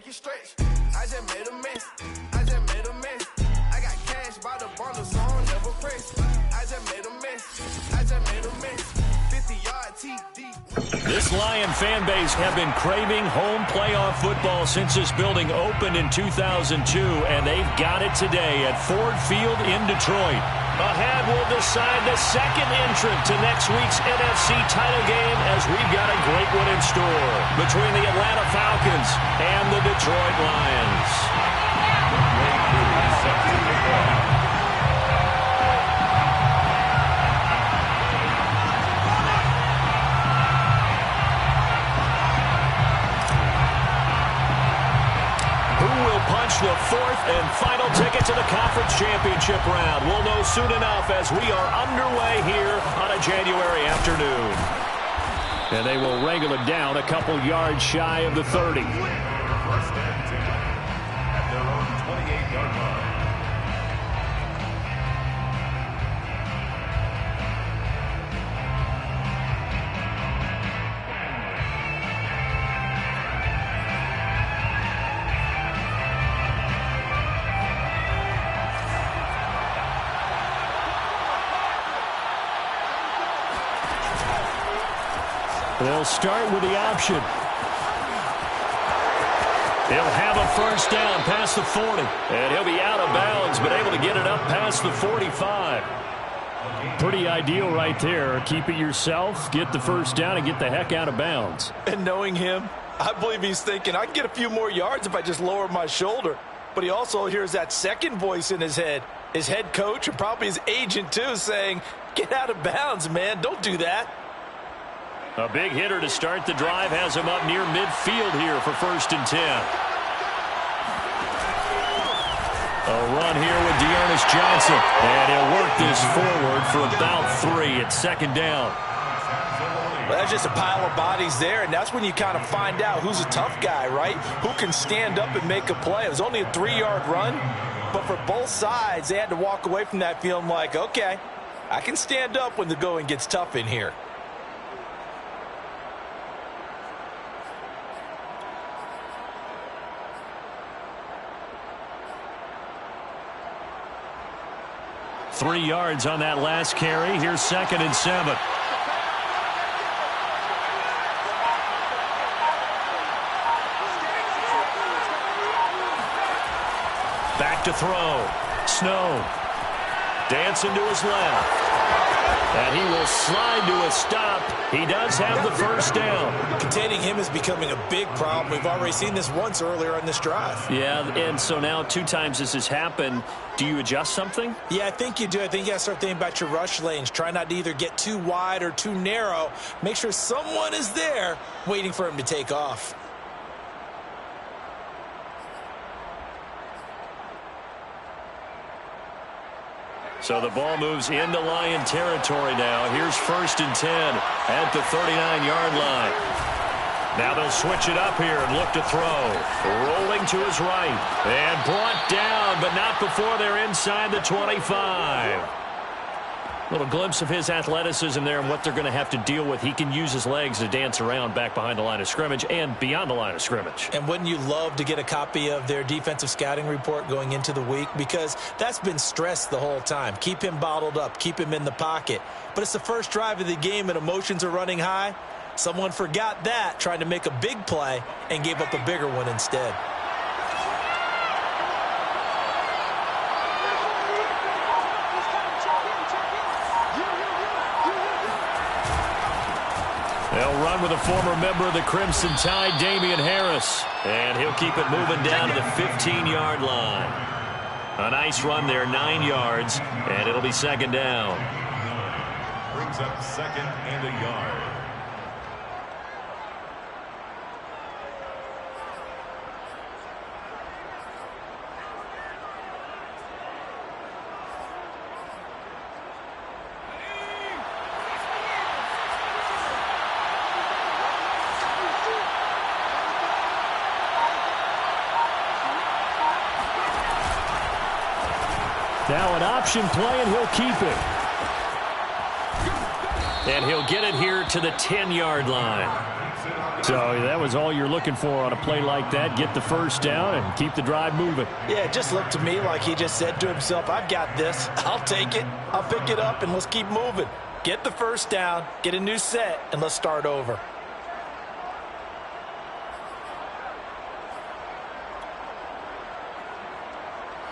make it stretch. I just made a mess. I just made a mess. I got cash by the bundle, so I don't never press. I just made a mess. I just made a mess. 50-yard TD. This Lion fan base have been craving home playoff football since this building opened in 2002, and they've got it today at Ford Field in Detroit. Ahead will decide the second entrant to next week's NFC title game, as we've got a great one in store between the Atlanta Falcons and the Detroit Lions. The fourth and final ticket to the conference championship round. We'll know soon enough as we are underway here on a January afternoon. And they will wrangle it down a couple yards shy of the 30. First and 10 at their own 28-yard line. They'll start with the option. He'll have a first down past the 40. And he'll be out of bounds, but able to get it up past the 45. Pretty ideal right there. Keep it yourself, get the first down, and get the heck out of bounds. And knowing him, I believe he's thinking, I can get a few more yards if I just lower my shoulder. But he also hears that second voice in his head, his head coach and probably his agent too, saying, get out of bounds, man. Don't do that. A big hitter to start the drive has him up near midfield here for first and 10. A run here with Dearness Johnson. And he'll work this forward for about 3 at second down. Well, that's just a pile of bodies there, and that's when you kind of find out who's a tough guy, right? Who can stand up and make a play. It was only a 3-yard run, but for both sides, they had to walk away from that feeling like, okay, I can stand up when the going gets tough in here. Three yards on that last carry. Here's second and 7. Back to throw. Snow. Dancing to his left. And he will slide to a stop. He does have the first down. Containing him is becoming a big problem. We've already seen this once earlier on this drive. Yeah, and so now 2 times this has happened. Do you adjust something? Yeah, I think you do. I think you got to start thinking about your rush lanes. Try not to either get too wide or too narrow. Make sure someone is there waiting for him to take off. So the ball moves into Lion territory now. Here's first and 10 at the 39-yard line. Now they'll switch it up here and look to throw. Rolling to his right. And brought down, but not before they're inside the 25. Little glimpse of his athleticism there and what they're going to have to deal with. He can use his legs to dance around back behind the line of scrimmage and beyond the line of scrimmage. And wouldn't you love to get a copy of their defensive scouting report going into the week? Because that's been stressed the whole time. Keep him bottled up. Keep him in the pocket. But it's the first drive of the game and emotions are running high. Someone forgot that, trying to make a big play, and gave up a bigger one instead. They'll run with a former member of the Crimson Tide, Damian Harris. And he'll keep it moving down to the 15-yard line. A nice run there, 9 yards, and it'll be second down. Brings up second and a yard. Now an option play, and he'll keep it. And he'll get it here to the 10-yard line. So that was all you're looking for on a play like that. Get the first down and keep the drive moving. Yeah, it just looked to me like he just said to himself, I've got this. I'll take it. I'll pick it up, and let's keep moving. Get the first down, get a new set, and let's start over.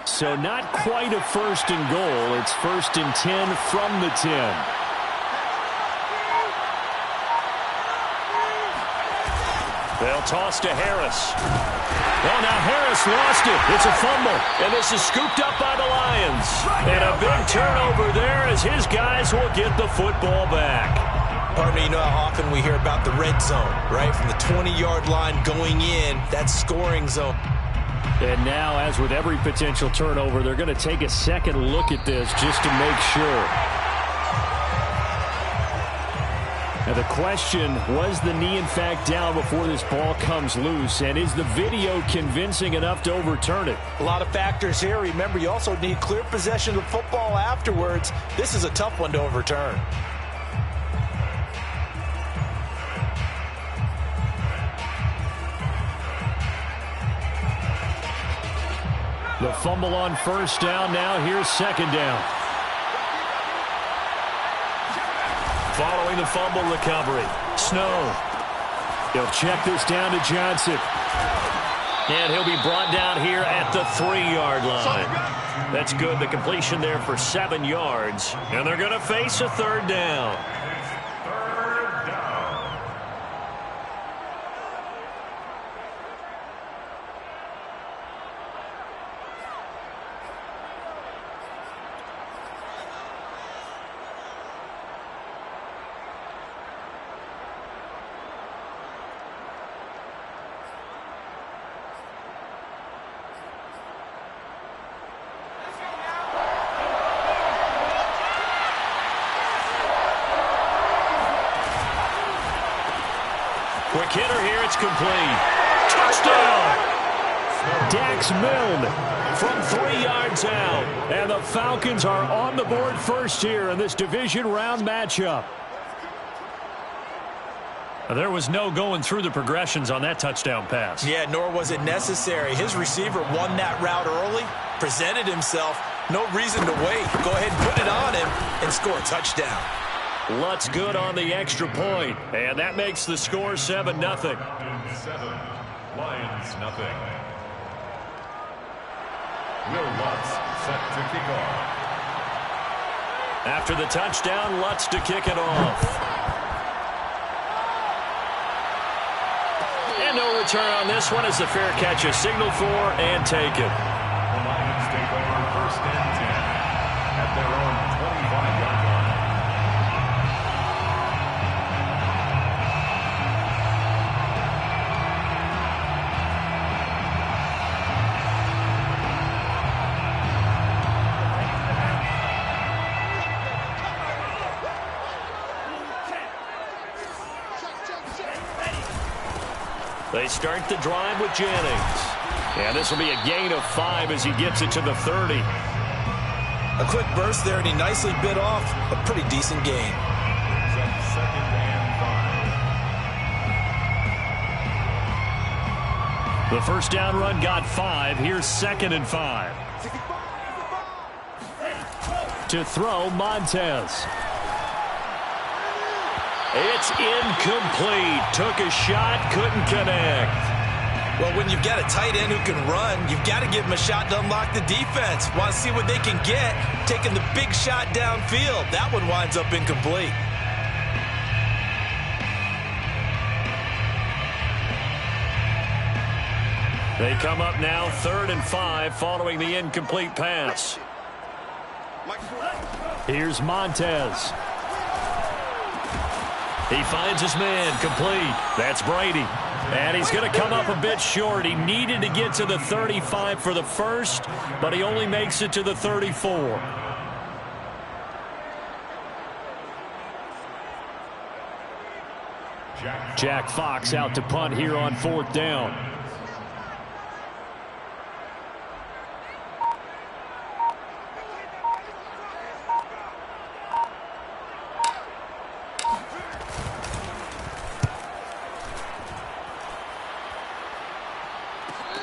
So not quite a first and goal. It's 1st and 10 from the 10. They'll toss to Harris. Oh, now Harris lost it. It's a fumble, and this is scooped up by the Lions. And a big turnover there as his guys will get the football back. Pardon me, you know how often we hear about the red zone, right? From the 20-yard line going in, that's scoring zone. And now, as with every potential turnover, they're going to take a second look at this just to make sure. Now the question, was the knee in fact down before this ball comes loose? And is the video convincing enough to overturn it? A lot of factors here. Remember, you also need clear possession of the football afterwards. This is a tough one to overturn. The fumble on first down. Now here's second down. Following the fumble recovery, Snow. He'll check this down to Johnson. And he'll be brought down here at the 3-yard line. That's good. The completion there for 7 yards. And they're going to face a third down. Quick hitter here, it's complete. Touchdown! Dax Milne from 3 yards out. And the Falcons are on the board first here in this division round matchup. There was no going through the progressions on that touchdown pass. Yeah, nor was it necessary. His receiver won that route early, presented himself. No reason to wait. Go ahead and put it on him and score a touchdown. Lutz good on the extra point, and that makes the score 7-0. 7, Lions nothing. Will Lutz set to kick off. After the touchdown, Lutz to kick it off. And no return on this one as the fair catch is signaled for and taken. The Lions take over 1st and 10 at their own 25-yard line. They start the drive with Jennings. And this will be a gain of 5 as he gets it to the 30. A quick burst there, and he nicely bit off a pretty decent gain. 2nd and 5. The first down run got 5. Here's 2nd and 5. To throw, Montez. It's incomplete. Took a shot, couldn't connect. Well, when you've got a tight end who can run, you've got to give him a shot to unlock the defense. Want to see what they can get, taking the big shot downfield. That one winds up incomplete. They come up now 3rd and 5 following the incomplete pass. Here's Montez. He finds his man, complete. That's Brady. And he's going to come up a bit short. He needed to get to the 35 for the first, but he only makes it to the 34. Jack Fox out to punt here on 4th down.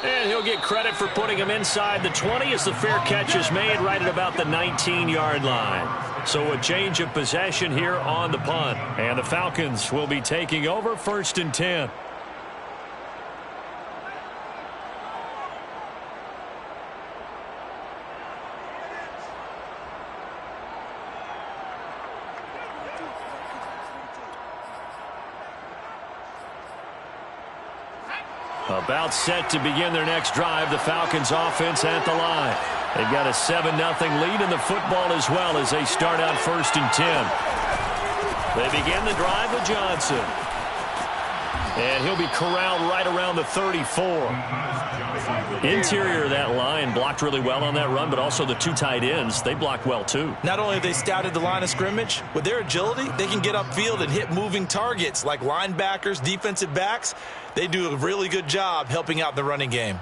And he'll get credit for putting him inside the 20 as the fair catch is made right at about the 19-yard line. So a change of possession here on the punt. And the Falcons will be taking over 1st and 10. About set to begin their next drive. The Falcons offense at the line. They've got a 7-0 lead in the football as well as they start out 1st and 10. They begin the drive with Johnson. And he'll be corralled right around the 34. Interior of that line blocked really well on that run, but also the 2 tight ends, they blocked well too. Not only have they scouted the line of scrimmage, with their agility, they can get upfield and hit moving targets like linebackers, defensive backs. They do a really good job helping out the running game.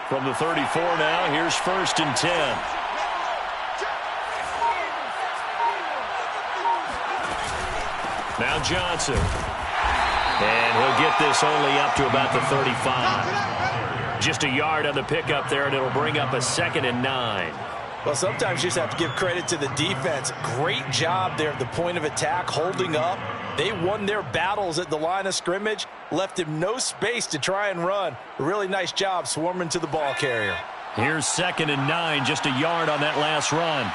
From the 34 now, here's 1st and 10. Now Johnson. And he'll get this only up to about the 35. Just a yard on the pickup there, and it'll bring up a 2nd and 9. Well, sometimes you just have to give credit to the defense. Great job there at the point of attack, holding up. They won their battles at the line of scrimmage, left him no space to try and run. A really nice job swarming to the ball carrier. Here's 2nd and 9, just a yard on that last run.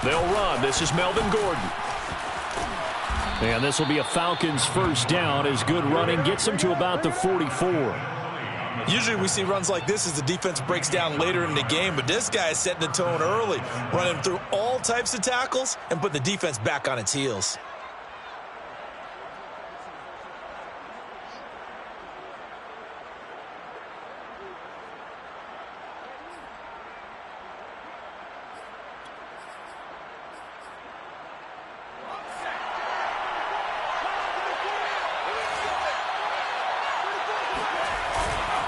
They'll run. This is Melvin Gordon. And this will be a Falcons 1st down as good running gets them to about the 44. Usually we see runs like this as the defense breaks down later in the game, but this guy is setting the tone early, running through all types of tackles and put the defense back on its heels.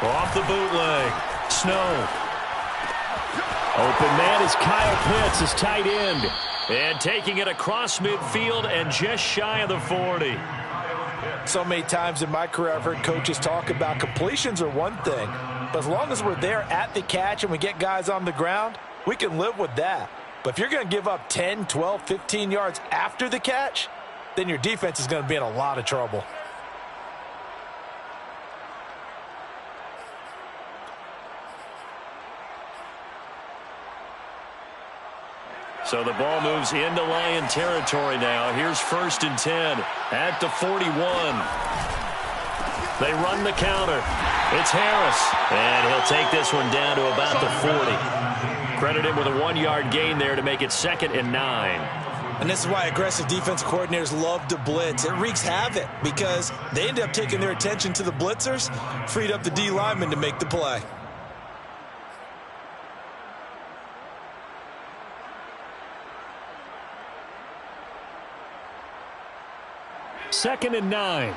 Off the bootleg. Snow. Open man is Kyle Pitts, his tight end. And taking it across midfield and just shy of the 40. So many times in my career I've heard coaches talk about completions are one thing, but as long as we're there at the catch and we get guys on the ground, we can live with that. But if you're going to give up 10, 12, 15 yards after the catch, then your defense is going to be in a lot of trouble. So the ball moves into Lion territory now. Here's 1st and 10 at the 41. They run the counter. It's Harris. And he'll take this one down to about the 40. Credit him with a 1-yard gain there to make it 2nd and 9. And this is why aggressive defense coordinators love to blitz. It wreaks havoc because they end up taking their attention to the blitzers, freed up the D lineman to make the play. Second and 9.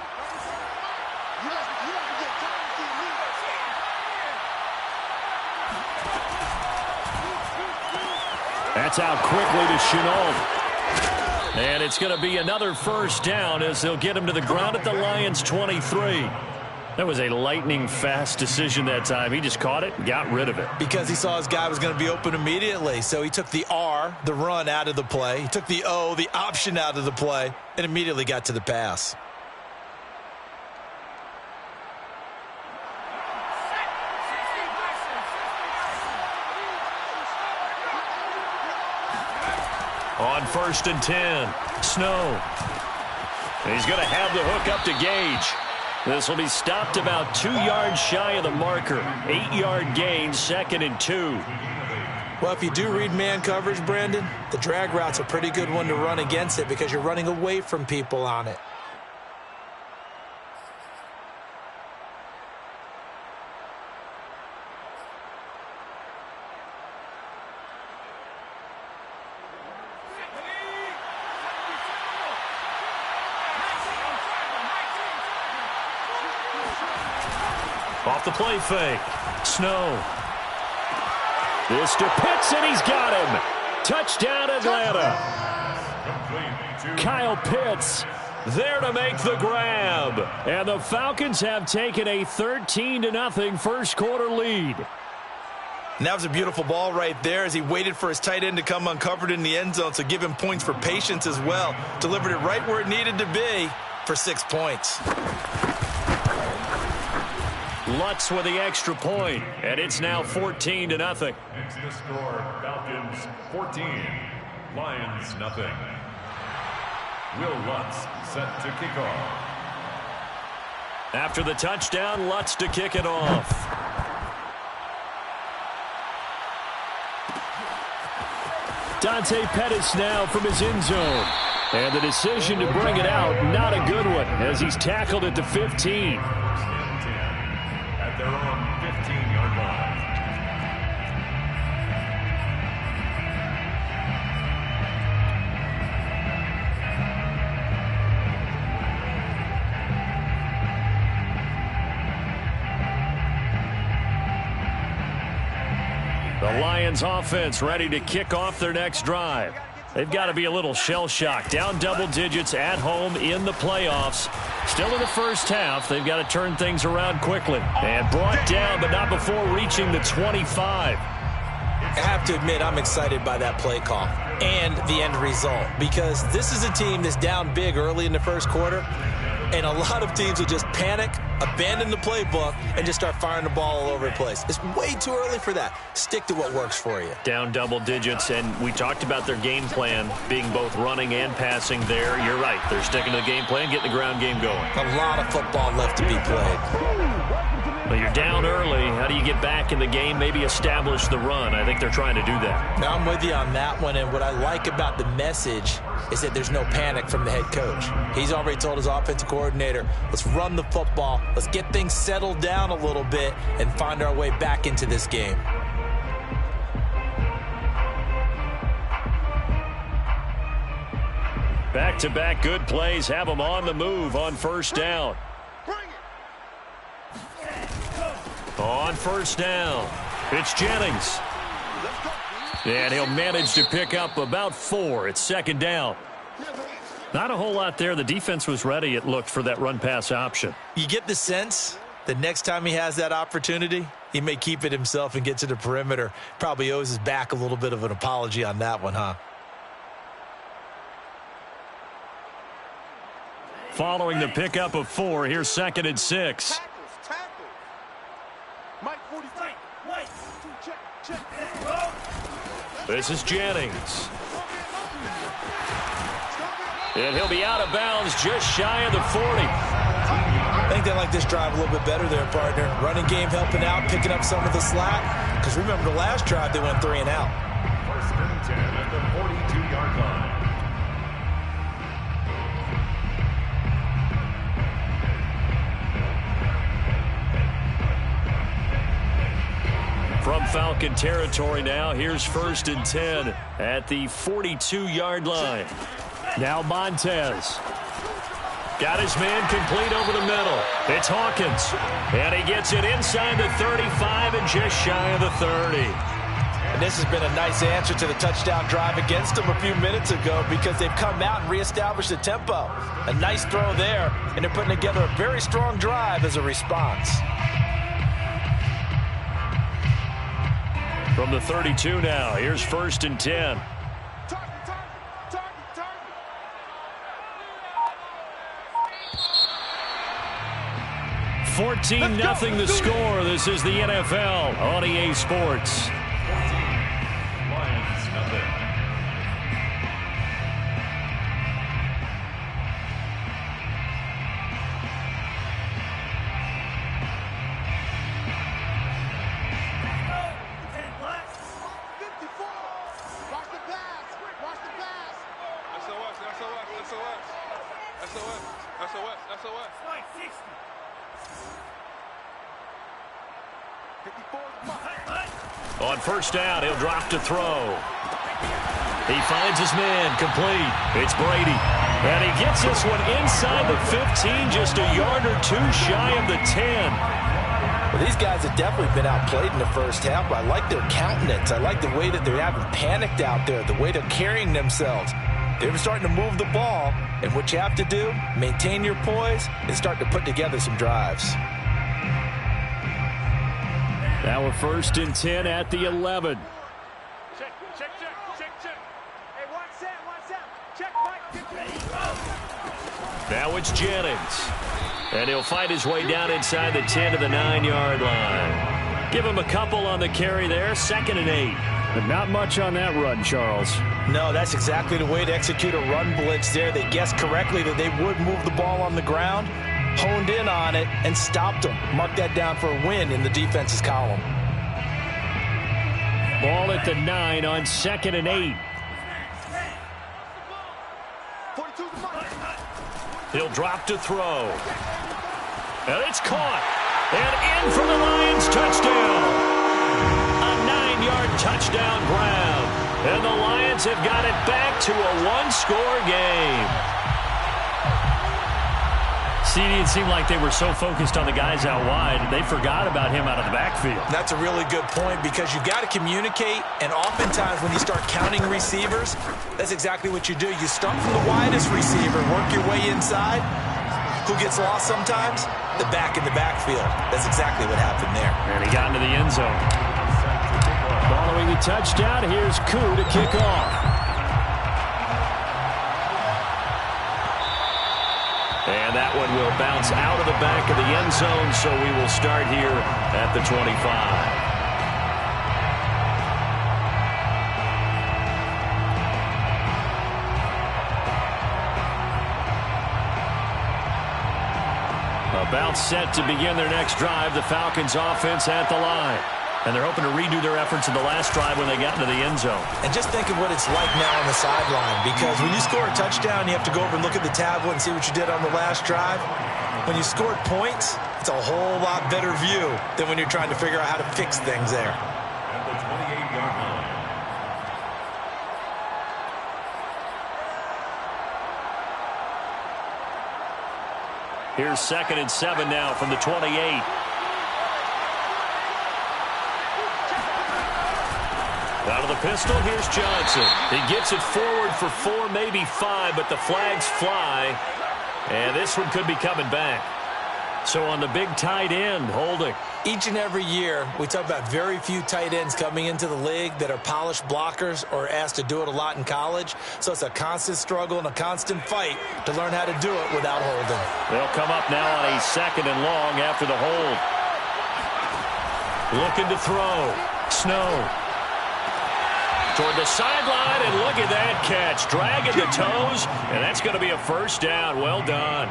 That's out quickly to Chenault. And it's going to be another 1st down as they'll get him to the ground at the Lions' 23. That was a lightning-fast decision that time. He just caught it and got rid of it. Because he saw his guy was going to be open immediately. So he took the R, the run, out of the play. He took the O, the option, out of the play, and immediately got to the pass. On 1st and 10, Snow. And he's going to have the hook up to Gage. This will be stopped about 2 yards shy of the marker. 8-yard gain, 2nd and 2. Well, if you do read man coverage, Brandon, the drag route's a pretty good one to run against it because you're running away from people on it. Off the play fake. Snow. This to Pitts, and he's got him. Touchdown, Atlanta. Kyle Pitts there to make the grab. And the Falcons have taken a 13-0 first quarter lead. And that was a beautiful ball right there as he waited for his tight end to come uncovered in the end zone, so give him points for patience as well. Delivered it right where it needed to be for 6 points. Lutz with the extra point, and it's now 14-0. It's the score, Falcons 14, Lions nothing. Will Lutz set to kick off. After the touchdown, Lutz to kick it off. Dante Pettis now from his end zone. And the decision to bring it out, not a good one, as he's tackled at the 15. At their own 15-yard line. The Lions offense ready to kick off their next drive. They've got to be a little shell-shocked. Down double digits at home in the playoffs. Still in the first half. They've got to turn things around quickly. And brought down, but not before reaching the 25. I have to admit, I'm excited by that play call and the end result, because this is a team that's down big early in the first quarter, and a lot of teams will just panic, abandon the playbook, and just start firing the ball all over the place. It's way too early for that. Stick to what works for you. Down double digits, and we talked about their game plan being both running and passing there. You're right. They're sticking to the game plan, getting the ground game going. A lot of football left to be played. Well, you're down early. How do you get back in the game, maybe establish the run? I think they're trying to do that. Now, I'm with you on that one, and what I like about the message is that there's no panic from the head coach. He's already told his offensive coordinator, let's run the football, let's get things settled down a little bit and find our way back into this game. Back-to-back good plays have them on the move on first down. On first down, it's Jennings. And he'll manage to pick up about 4. It's second down. Not a whole lot there. The defense was ready, it looked, for that run-pass option. You get the sense that next time he has that opportunity, he may keep it himself and get to the perimeter. Probably owes his back a little bit of an apology on that one, huh? Following the pickup of 4, here's second and 6. This is Jennings. And he'll be out of bounds just shy of the 40. I think they like this drive a little bit better there, partner. Running game helping out, picking up some of the slack. Because remember, the last drive they went 3 and out. First and 10 at the 42-yard line. From Falcon territory now, here's first and 10 at the 42-yard line. Now Montez. Got his man complete over the middle. It's Hawkins. And he gets it inside the 35 and just shy of the 30. And this has been a nice answer to the touchdown drive against them a few minutes ago, because they've come out and reestablished the tempo. A nice throw there, and they're putting together a very strong drive as a response. From the 32 now, here's first and 10. 14-0 the score. This is the NFL on EA Sports. Lions nothing. On first down, he'll drop to throw. He finds his man complete. It's Brady. And he gets this one inside the 15, just a yard or two shy of the 10. Well, these guys have definitely been outplayed in the first half, but I like their countenance. I like the way that they haven't panicked out there, the way they're carrying themselves. They're starting to move the ball, and what you have to do, maintain your poise, and start to put together some drives. Now we're 1st and 10 at the 11. Check. Hey, one set. Check, Mike. Now it's Jennings. And he'll fight his way down inside the 10 to the 9-yard line. Give him a couple on the carry there, 2nd and 8. But not much on that run, Charles. No, that's exactly the way to execute a run blitz there. They guessed correctly that they would move the ball on the ground, honed in on it, and stopped them. Mark that down for a win in the defense's column. Ball at the 9 on 2nd and 8. He'll drop to throw. And it's caught. And in for the Lions, touchdown. A 9-yard touchdown grab. And the Lions have got it back to a one-score game. It seemed like they were so focused on the guys out wide, they forgot about him out of the backfield. That's a really good point because you've got to communicate, and oftentimes when you start counting receivers, that's exactly what you do. You start from the widest receiver, work your way inside. Who gets lost sometimes? The back in the backfield. That's exactly what happened there. And he got into the end zone. Following the touchdown, here's Koo to kick off. And that one will bounce out of the back of the end zone, so we will start here at the 25. About set to begin their next drive, the Falcons offense at the line. And they're hoping to redo their efforts in the last drive when they got into the end zone. And just think of what it's like now on the sideline, because when you score a touchdown, you have to go over and look at the tablet and see what you did on the last drive. When you scored points, it's a whole lot better view than when you're trying to figure out how to fix things there. At the 28-yard line. Here's 2nd and 7 now from the 28. Out of the pistol, here's Johnson. He gets it forward for 4, maybe 5, but the flags fly. And this one could be coming back. So on the big tight end, holding. Each and every year, we talk about very few tight ends coming into the league that are polished blockers or asked to do it a lot in college. So it's a constant struggle and a constant fight to learn how to do it without holding. They'll come up now on a 2nd and long after the hold. Looking to throw. Snow. Toward the sideline, and look at that catch. Dragging the toes, and that's going to be a first down. Well done.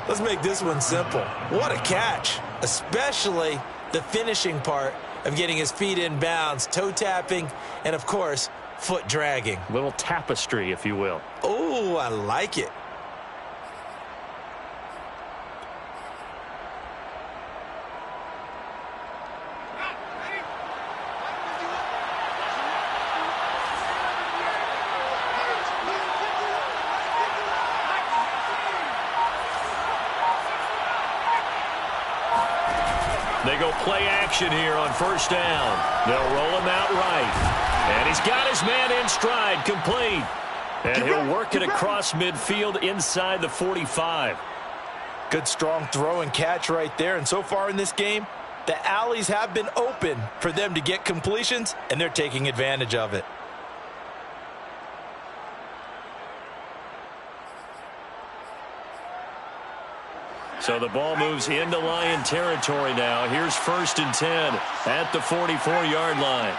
Let's make this one simple. What a catch, especially the finishing part of getting his feet in bounds, toe tapping, and, of course, foot dragging. Little tapestry, if you will. Oh, I like it. They go play action here on first down. They'll roll him out right. And he's got his man in stride, complete. And he'll work it across midfield inside the 45. Good strong throw and catch right there. And so far in this game, the alleys have been open for them to get completions, and they're taking advantage of it. So the ball moves into Lion territory now. Here's 1st and 10 at the 44-yard line.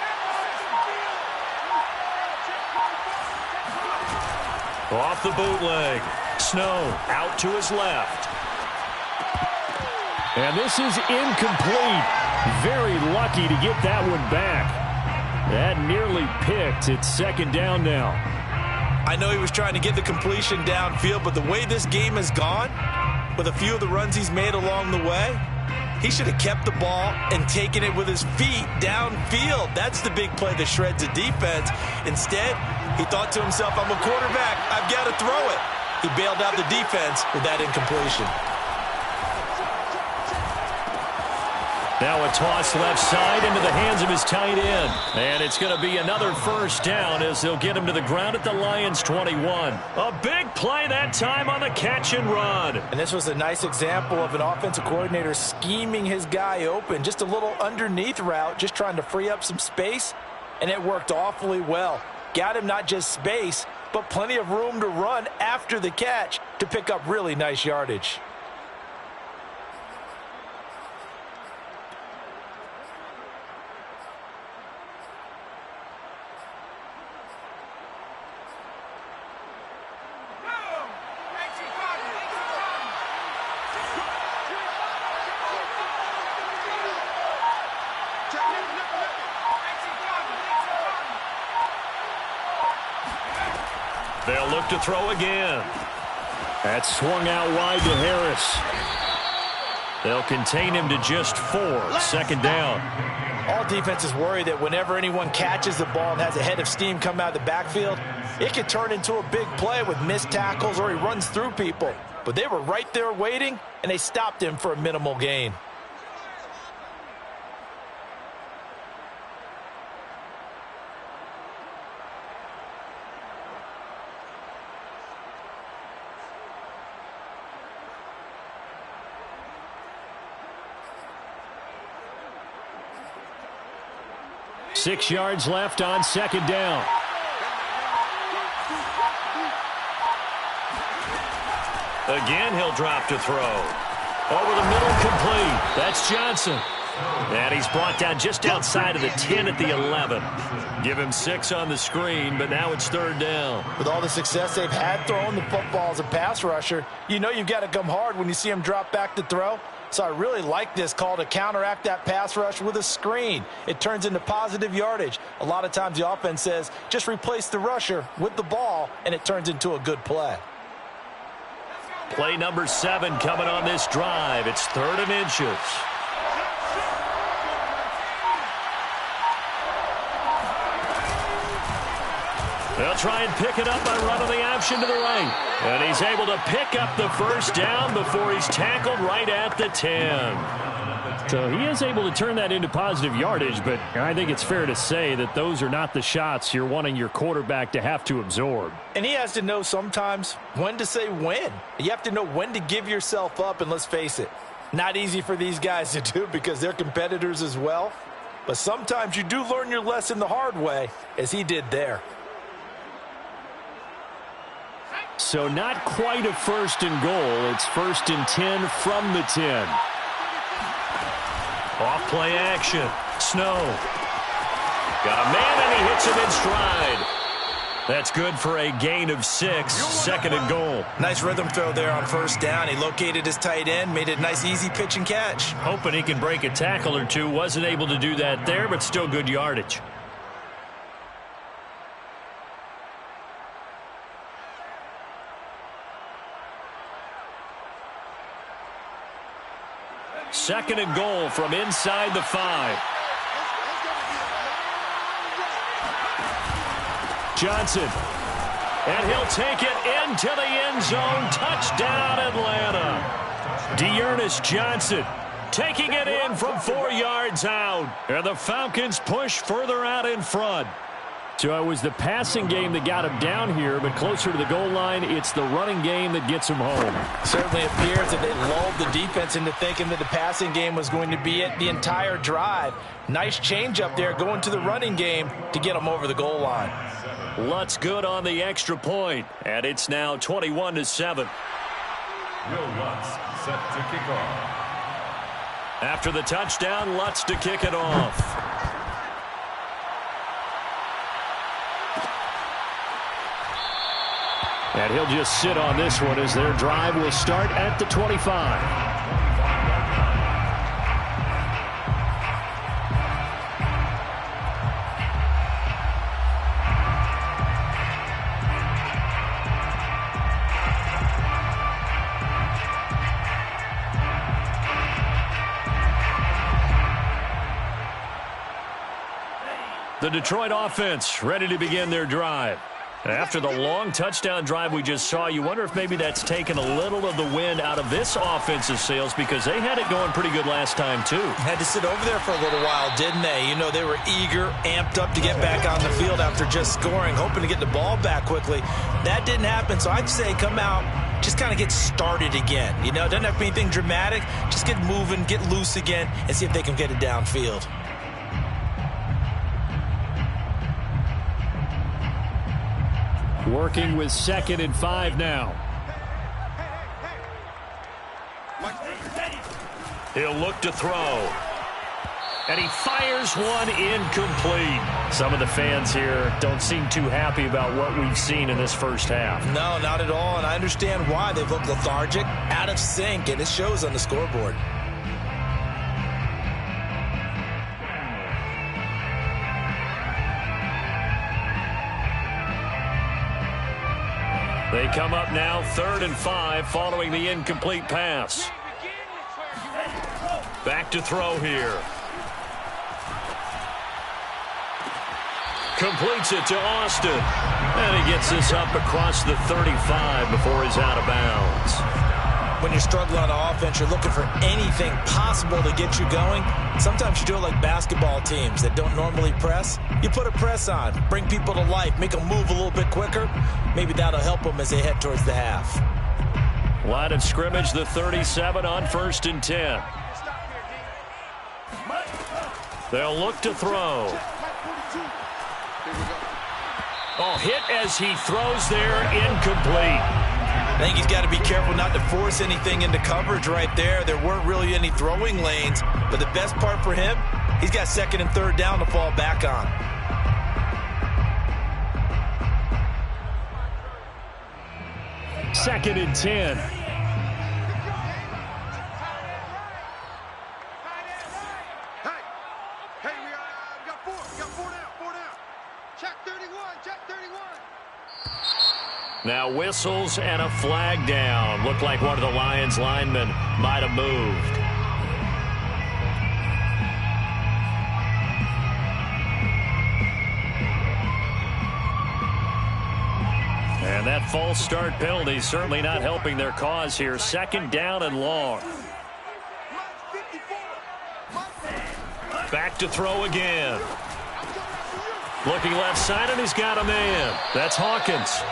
Off the bootleg. Snow out to his left. And this is incomplete. Very lucky to get that one back. That nearly picked. It's 2nd down now. I know he was trying to get the completion downfield, but the way this game has gone, with a few of the runs he's made along the way, he should have kept the ball and taken it with his feet downfield. That's the big play that shreds a defense. Instead, he thought to himself, I'm a quarterback, I've got to throw it. He bailed out the defense with that incompletion. Now a toss left side into the hands of his tight end. And it's going to be another first down as they'll get him to the ground at the Lions' 21. A big play that time on the catch and run. And this was a nice example of an offensive coordinator scheming his guy open. Just a little underneath route, just trying to free up some space. And it worked awfully well. Got him not just space, but plenty of room to run after the catch to pick up really nice yardage. They'll look to throw again. That swung out wide to Harris. They'll contain him to just 4. Second down. All defenses worry that whenever anyone catches the ball and has a head of steam come out of the backfield, it can turn into a big play with missed tackles or he runs through people. But they were right there waiting, and they stopped him for a minimal gain. Six yards left on second down. Again, he'll drop to throw. Over the middle, complete. That's Johnson. And he's brought down just outside of the 10 at the 11. Give him 6 on the screen, but now it's third down. With all the success they've had throwing the football as a pass rusher, you know you've got to come hard when you see him drop back to throw. So I really like this call to counteract that pass rush with a screen. It turns into positive yardage. A lot of times the offense says, just replace the rusher with the ball, and it turns into a good play. Play number 7 coming on this drive. It's 3rd and inches. They'll try and pick it up by running the option to the right. And he's able to pick up the first down before he's tackled right at the 10. So he is able to turn that into positive yardage, but I think it's fair to say that those are not the shots you're wanting your quarterback to have to absorb. And he has to know sometimes when to say when. You have to know when to give yourself up, and let's face it, not easy for these guys to do because they're competitors as well. But sometimes you do learn your lesson the hard way, as he did there. So not quite a 1st and goal. It's 1st and 10 from the 10. Off play action. Snow. Got a man and he hits him in stride. That's good for a gain of 6. 2nd and goal. Nice rhythm throw there on first down. He located his tight end, made it a nice easy pitch and catch. Hoping he can break a tackle or two. Wasn't able to do that there, but still good yardage. Second and goal from inside the 5. Johnson. And he'll take it into the end zone. Touchdown, Atlanta. Dearness Johnson taking it in from 4 yards out. And the Falcons push further out in front. So it was the passing game that got him down here, but closer to the goal line, it's the running game that gets him home. Certainly appears that they lulled the defense into thinking that the passing game was going to be it the entire drive. Nice change up there going to the running game to get them over the goal line. Lutz good on the extra point, and it's now 21-7. Will Lutz set to kick off. After the touchdown, Lutz to kick it off. And he'll just sit on this one as their drive will start at the 25. The Detroit offense ready to begin their drive. After the long touchdown drive we just saw, you wonder if maybe that's taken a little of the wind out of this offensive sails, because they had it going pretty good last time too. Had to sit over there for a little while, didn't they? You know, they were eager, amped up to get back on the field after just scoring, hoping to get the ball back quickly. That didn't happen, so I'd say come out, just kind of get started again. You know, it doesn't have to be anything dramatic. Just get moving, get loose again, and see if they can get it downfield. Working with 2nd and 5 now. He'll look to throw. And he fires one incomplete. Some of the fans here don't seem too happy about what we've seen in this first half. No, not at all, and I understand why. They've looked lethargic, out of sync, and it shows on the scoreboard. They come up now 3rd and 5 following the incomplete pass. Back to throw here. Completes it to Austin. And he gets this up across the 35 before he's out of bounds. When you're struggling on offense, you're looking for anything possible to get you going. Sometimes you do it like basketball teams that don't normally press. You put a press on, bring people to life, make them move a little bit quicker. Maybe that'll help them as they head towards the half. Line of scrimmage, the 37 on 1st and 10. They'll look to throw. Oh, hit as he throws there, incomplete. I think he's got to be careful not to force anything into coverage right there. There weren't really any throwing lanes, but the best part for him, he's got 2nd and 3rd down to fall back on. Second and 10. Now whistles and a flag down. Looked like one of the Lions linemen might have moved. And that false start penalty certainly not helping their cause here. 2nd down and long. Back to throw again. Looking left side, and he's got a man. That's Hawkins.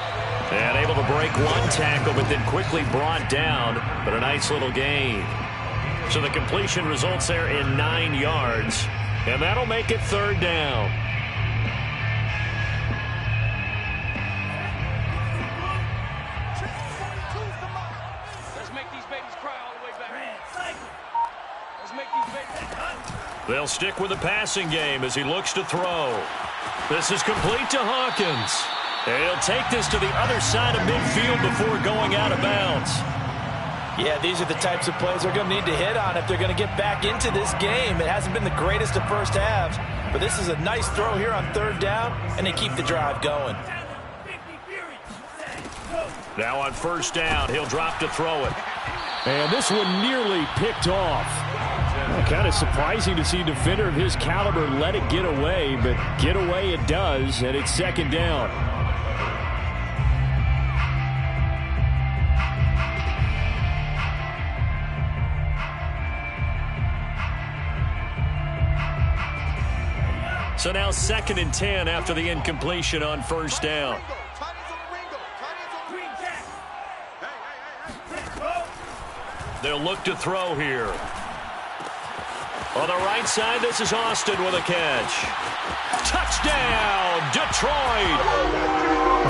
And able to break one tackle, but then quickly brought down. But a nice little gain. So the completion results there in 9 yards. And that'll make it 3rd down. Let's make these babies cry all the way back. Let's make these babies. They'll stick with the passing game as he looks to throw. This is complete to Hawkins. And he'll take this to the other side of midfield before going out of bounds. Yeah, these are the types of plays they're going to need to hit on if they're going to get back into this game. It hasn't been the greatest of first halves, but this is a nice throw here on 3rd down, and they keep the drive going. Now on 1st down, he'll drop to throw it. And this one nearly picked off. Kind of surprising to see a defender of his caliber let it get away, but get away it does, and it's 2nd down. So now 2nd and 10 after the incompletion on 1st down. They'll look to throw here. On the right side, this is Austin with a catch. Touchdown, Detroit!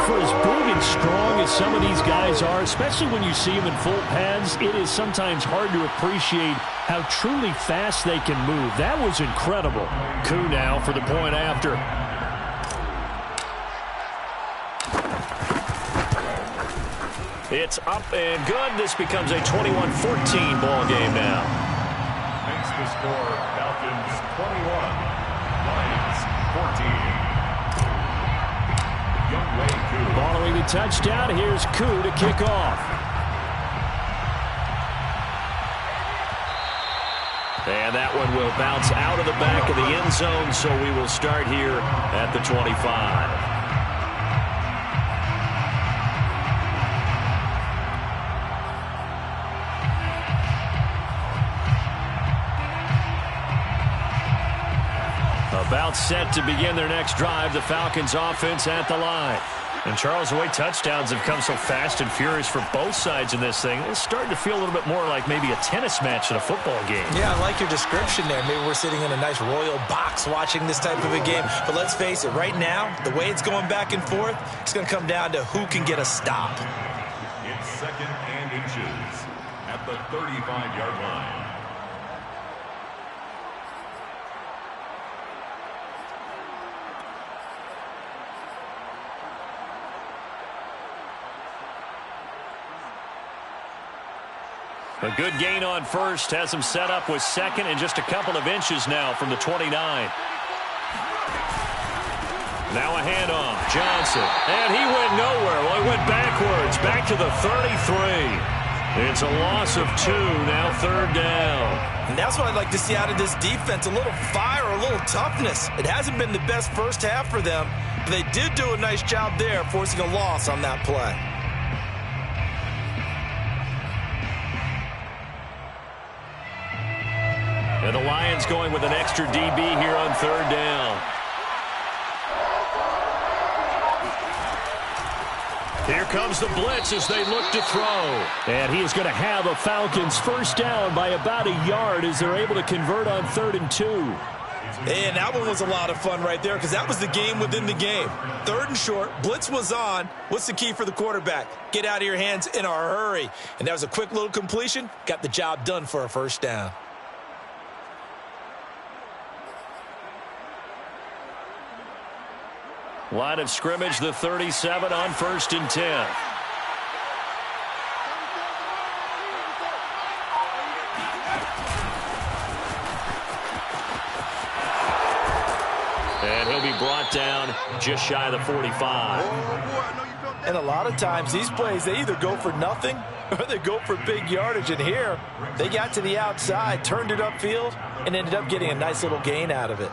For as big and strong as some of these guys are, especially when you see them in full pads, it is sometimes hard to appreciate how truly fast they can move. That was incredible. Koo now for the point after. It's up and good. This becomes a 21-14 ball game now. Makes the score Falcons 21, Lions 14. Youngway Koo. Following the touchdown, here's Koo to kick off. And that one will bounce out of the back of the end zone, so we will start here at the 25. About set to begin their next drive. The Falcons offense at the line. And Charles, the way touchdowns have come so fast and furious for both sides in this thing, it's starting to feel a little bit more like maybe a tennis match in a football game. Yeah, I like your description there. Maybe we're sitting in a nice royal box watching this type of a game. But let's face it, right now, the way it's going back and forth, it's going to come down to who can get a stop. It's 2nd and inches at the 35-yard line. A good gain on first. Has him set up with 2nd and just a couple of inches now from the 29. Now a handoff. Johnson. And he went nowhere. Well, he went backwards. Back to the 33. It's a loss of 2. Now 3rd down. And that's what I'd like to see out of this defense. A little fire, a little toughness. It hasn't been the best first half for them, but they did do a nice job there forcing a loss on that play. And the Lions going with an extra DB here on 3rd down. Here comes the blitz as they look to throw. And he is going to have a Falcons first down by about a yard as they're able to convert on 3rd and 2. And that one was a lot of fun right there because that was the game within the game. 3rd and short, blitz was on. What's the key for the quarterback? Get out of your hands in a hurry. And that was a quick little completion. Got the job done for a first down. Line of scrimmage, the 37 on 1st and 10. And he'll be brought down just shy of the 45. And a lot of times these plays, they either go for nothing or they go for big yardage. And here, they got to the outside, turned it upfield, and ended up getting a nice little gain out of it.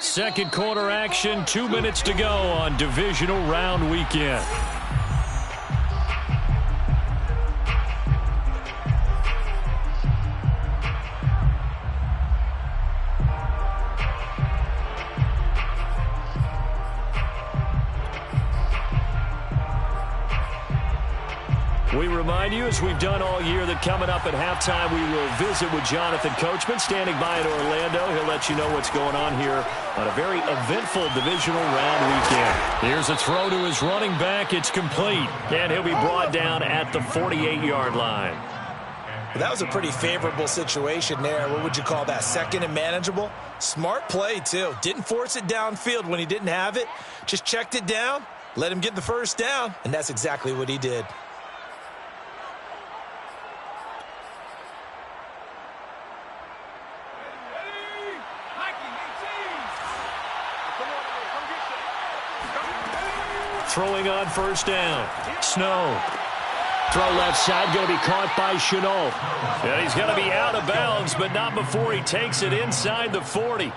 Second quarter action, 2 minutes to go on divisional round weekend. We remind you, as we've done all year, that coming up at halftime, we will visit with Jonathan Coachman, standing by in Orlando. He'll let you know what's going on here on a very eventful divisional round weekend. Here's a throw to his running back. It's complete, and he'll be brought down at the 48-yard line. That was a pretty favorable situation there. What would you call that? 2nd and manageable? Smart play, too. Didn't force it downfield when he didn't have it. Just checked it down, let him get the first down, and that's exactly what he did. Throwing on first down. Snow. Throw left side, going to be caught by Chenault. And he's going to be out of bounds, but not before he takes it inside the 40.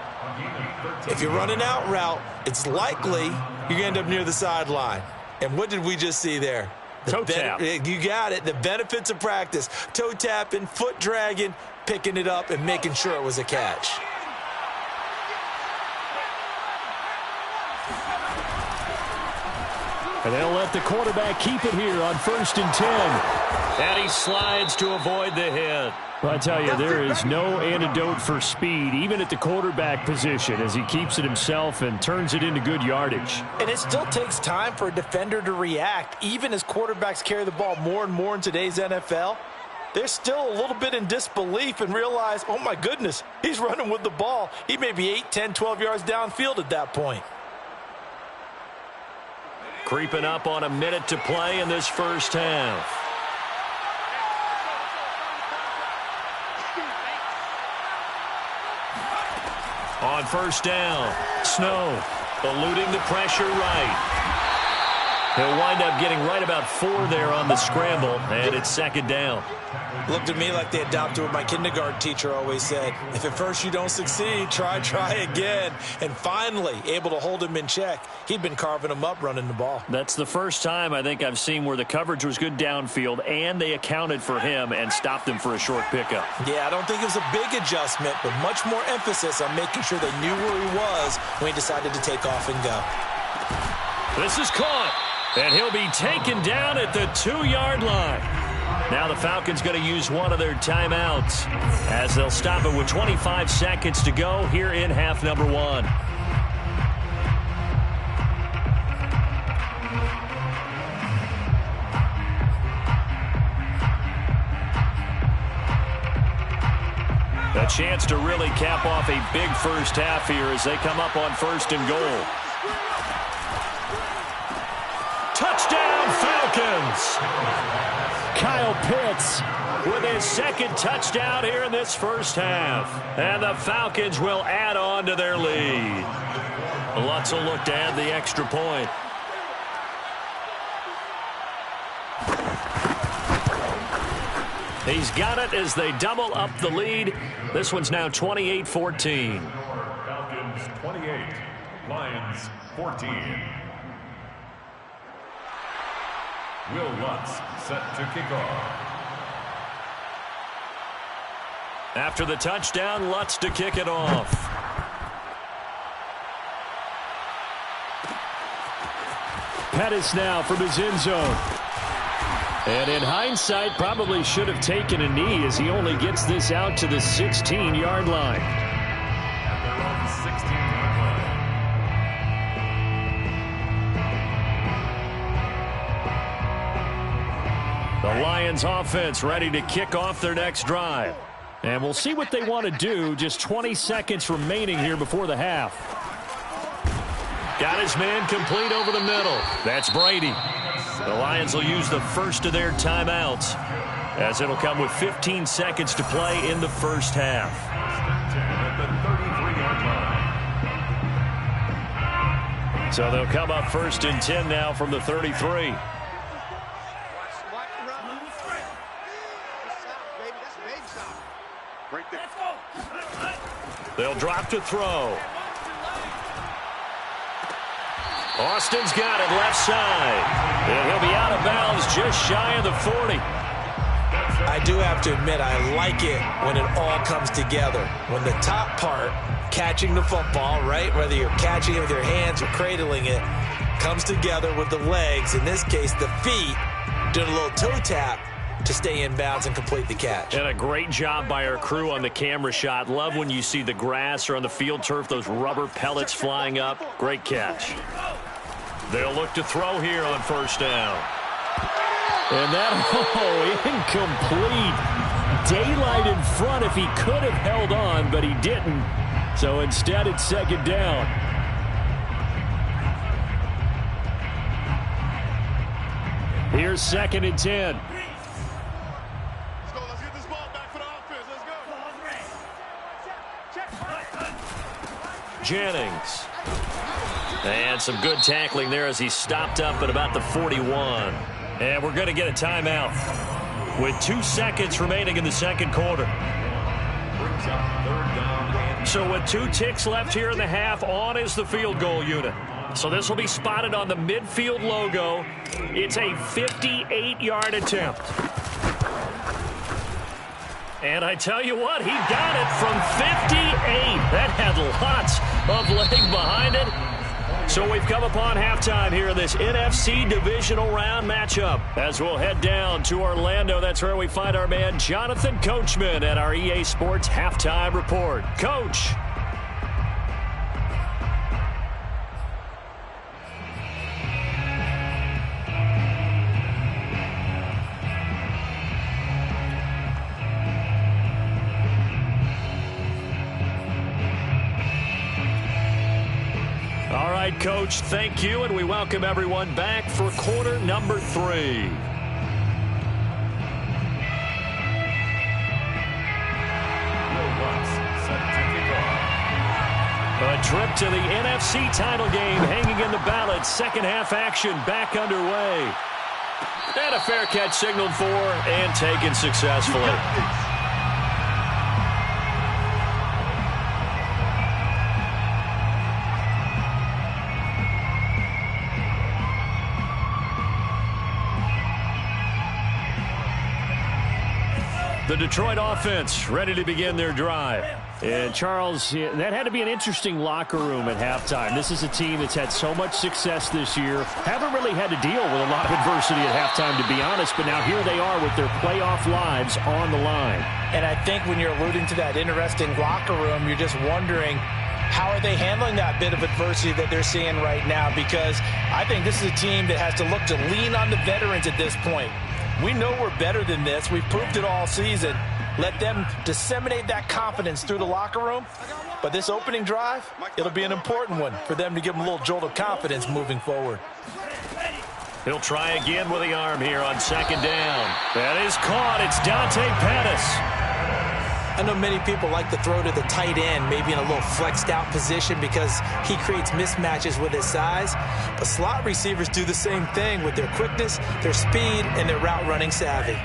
If you're running out route, it's likely you're going to end up near the sideline. And what did we just see there? Toe tap. You got it. The benefits of practice. Toe tapping, foot dragging, picking it up, and making sure it was a catch. And they'll let the quarterback keep it here on 1st and 10. And he slides to avoid the hit. Well, I tell you, there is no antidote for speed, even at the quarterback position, as he keeps it himself and turns it into good yardage. And it still takes time for a defender to react. Even as quarterbacks carry the ball more and more in today's NFL, they're still a little bit in disbelief and realize, oh, my goodness, he's running with the ball. He may be 8, 10, 12 yards downfield at that point. Creeping up on a minute to play in this first half. On first down, Snow eluding the pressure right. He'll wind up getting right about 4 there on the scramble, and it's second down. Looked to me like they adopted what my kindergarten teacher always said. If at first you don't succeed, try again. And finally, able to hold him in check. He'd been carving him up running the ball. That's the first time I think I've seen where the coverage was good downfield, and they accounted for him and stopped him for a short pickup. Yeah, I don't think it was a big adjustment, but much more emphasis on making sure they knew where he was when he decided to take off and go. This is caught, and he'll be taken down at the 2-yard line. Now the Falcons going to use one of their timeouts as they'll stop it with 25 seconds to go here in half number 1. A chance to really cap off a big first half here as they come up on 1st and goal. Touchdown, Falcons! Kyle Pitts with his second touchdown here in this first half. And the Falcons will add on to their lead. Lutz will look to add the extra point. He's got it as they double up the lead. This one's now 28-14. Falcons 28, Lions 14. Will Lutz set to kick off. After the touchdown, Lutz to kick it off. Pettis now from his end zone. And in hindsight, probably should have taken a knee as he only gets this out to the 16-yard line. At their own 16-yard line. The Lions offense ready to kick off their next drive. And we'll see what they want to do. Just 20 seconds remaining here before the half. Got his man complete over the middle. That's Brady. The Lions will use the first of their timeouts as it'll come with 15 seconds to play in the first half. At the 33-yard line. So they'll come up 1st and 10 now from the 33. They'll drop to throw. Austin's got it left side. And he'll be out of bounds just shy of the 40. I do have to admit, I like it when it all comes together. When the top part, catching the football, right, whether you're catching it with your hands or cradling it, comes together with the legs, in this case the feet, doing a little toe tap to stay in bounds and complete the catch. And a great job by our crew on the camera shot. Love when you see the grass or on the field turf, those rubber pellets flying up. Great catch. They'll look to throw here on 1st down. And that, incomplete. Daylight in front if he could have held on, but he didn't. So instead, it's 2nd down. Here's 2nd and 10. Let's go. Let's get this ball back for the offense. Let's go. Jennings. And some good tackling there as he stopped up at about the 41. And we're going to get a timeout with 2 seconds remaining in the second quarter. Brings up 3rd down. So with 2 ticks left here in the half, on is the field goal unit. So this will be spotted on the midfield logo. It's a 58-yard attempt. And I tell you what, he got it from 58. That had lots of leg behind it. So we've come upon halftime here in this NFC Divisional Round matchup. As we'll head down to Orlando, that's where we find our man Jonathan Coachman at our EA Sports Halftime Report. Coach. All right, Coach, thank you, and we welcome everyone back for quarter number 3. Will Lutz set to kick off. A trip to the NFC title game hanging in the balance. Second half action back underway. And a fair catch signaled for and taken successfully. The Detroit offense ready to begin their drive. And, Charles, that had to be an interesting locker room at halftime. This is a team that's had so much success this year. Haven't really had to deal with a lot of adversity at halftime, to be honest. But now here they are with their playoff lives on the line. And I think when you're alluding to that interesting locker room, you're just wondering, how are they handling that bit of adversity that they're seeing right now? Because I think this is a team that has to look to lean on the veterans at this point. We know we're better than this. We've proved it all season. Let them disseminate that confidence through the locker room. But this opening drive, it'll be an important one for them to give them a little jolt of confidence moving forward. He'll try again with the arm here on second down. That is caught. It's Dante Pettis. I know many people like to throw to the tight end, maybe in a little flexed out position because he creates mismatches with his size. But slot receivers do the same thing with their quickness, their speed, and their route running savvy.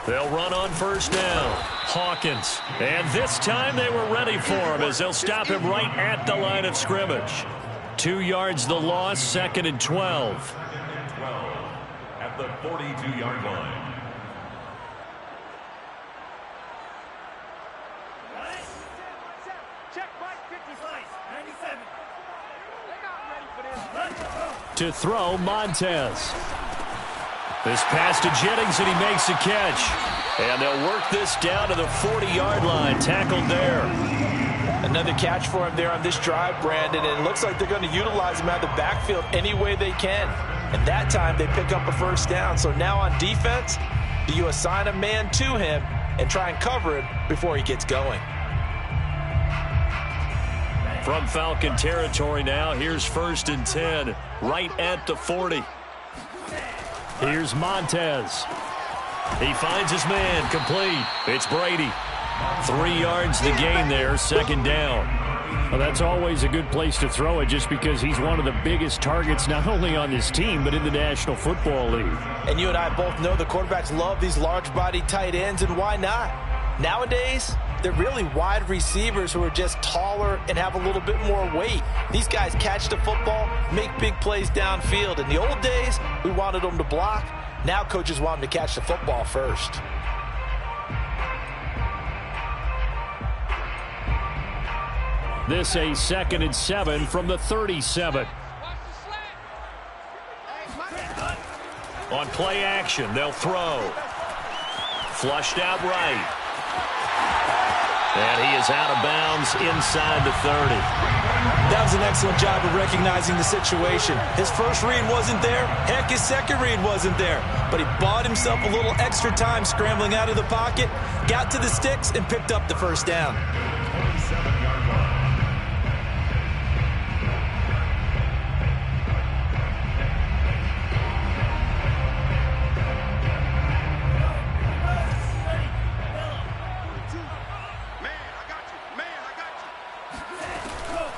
They'll run on first down. Hawkins. And this time they were ready for him as they'll stop him right at the line of scrimmage. 2 yards the loss, second and 12. At the 42-yard line. To throw, Montez. This pass to Jennings, and he makes the catch. And they'll work this down to the 40-yard line. Tackled there. Another catch for him there on this drive, Brandon. And it looks like they're going to utilize him out of the backfield any way they can. And that time they pick up a first down. So now on defense, do you assign a man to him and try and cover him before he gets going? From Falcon territory now, here's first and 10, right at the 40. Here's Montez. He finds his man, complete. It's Brady. 3 yards the gain there, second down. Well, that's always a good place to throw it just because he's one of the biggest targets not only on this team but in the National Football League. And you and I both know the quarterbacks love these large-bodied tight ends, and why not? Nowadays, they're really wide receivers who are just taller and have a little bit more weight. These guys catch the football, make big plays downfield. In the old days, we wanted them to block. Now coaches want them to catch the football first. This a second and 7 from the 37. On play action, they'll throw. Flushed out right. And he is out of bounds inside the 30. That was an excellent job of recognizing the situation. His first read wasn't there. Heck, his second read wasn't there. But he bought himself a little extra time scrambling out of the pocket, got to the sticks, and picked up the first down. 47-yard line.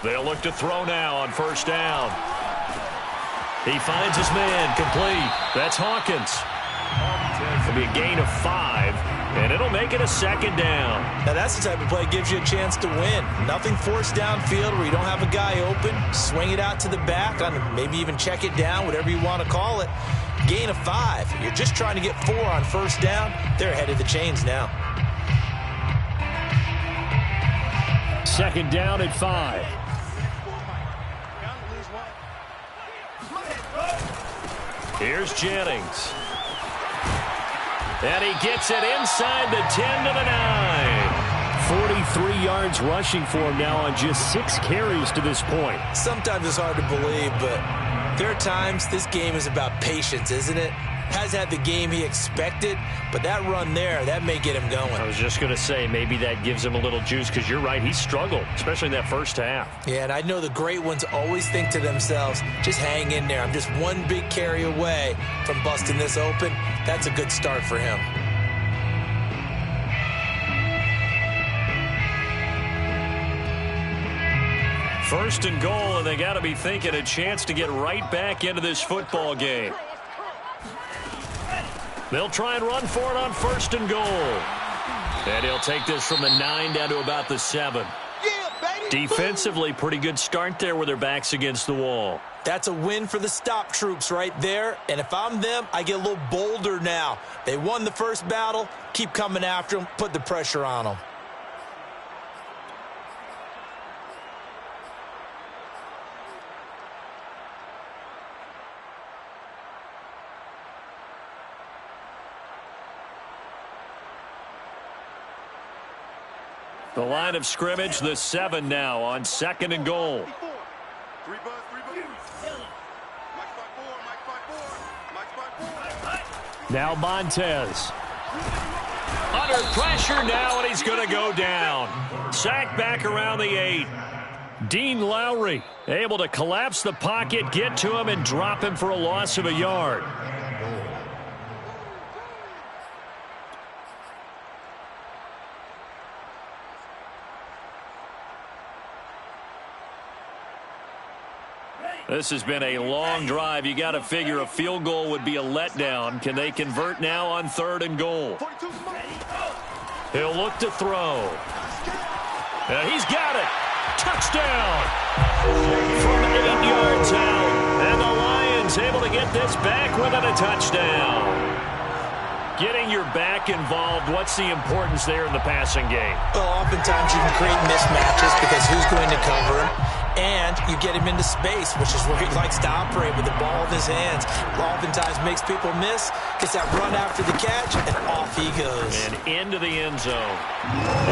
They'll look to throw now on first down. He finds his man, complete. That's Hawkins. It'll be a gain of 5, and it'll make it a second down. Now that's the type of play that gives you a chance to win. Nothing forced downfield where you don't have a guy open. Swing it out to the back, on maybe even check it down, whatever you want to call it. Gain of 5. You're just trying to get 4 on first down. They're ahead of the chains now. Second down at 5. Here's Jennings. And he gets it inside the 10 to the 9. 43 yards rushing for him now on just 6 carries to this point. Sometimes it's hard to believe, but there are times this game is about patience, isn't it? Has had the game he expected, but that run there, that may get him going. I was just going to say, maybe that gives him a little juice, because you're right, he struggled, especially in that first half. Yeah, and I know the great ones always think to themselves, just hang in there. I'm just one big carry away from busting this open. That's a good start for him. First and goal, and they got to be thinking a chance to get right back into this football game. They'll try and run for it on first and goal. And he'll take this from the 9 down to about the 7. Defensively, pretty good start there with their backs against the wall. That's a win for the stop troops right there. And if I'm them, I get a little bolder now. They won the first battle. Keep coming after them. Put the pressure on them. The line of scrimmage, the 7 now on second and goal. Three buzz. Mike spot 4. Now Montez. Under pressure now, and he's going to go down. Sacked back around the 8. Dean Lowry able to collapse the pocket, get to him, and drop him for a loss of a yard. This has been a long drive. You got to figure a field goal would be a letdown. Can they convert now on third and goal? He'll look to throw. And he's got it. Touchdown. From 8 yards out. And the Lions able to get this back within a touchdown. Getting your back involved, what's the importance there in the passing game? Well, oftentimes you can create mismatches because who's going to cover him? And you get him into space, which is where he likes to operate with the ball in his hands. Oftentimes makes people miss, gets that run after the catch, and off he goes. And into the end zone.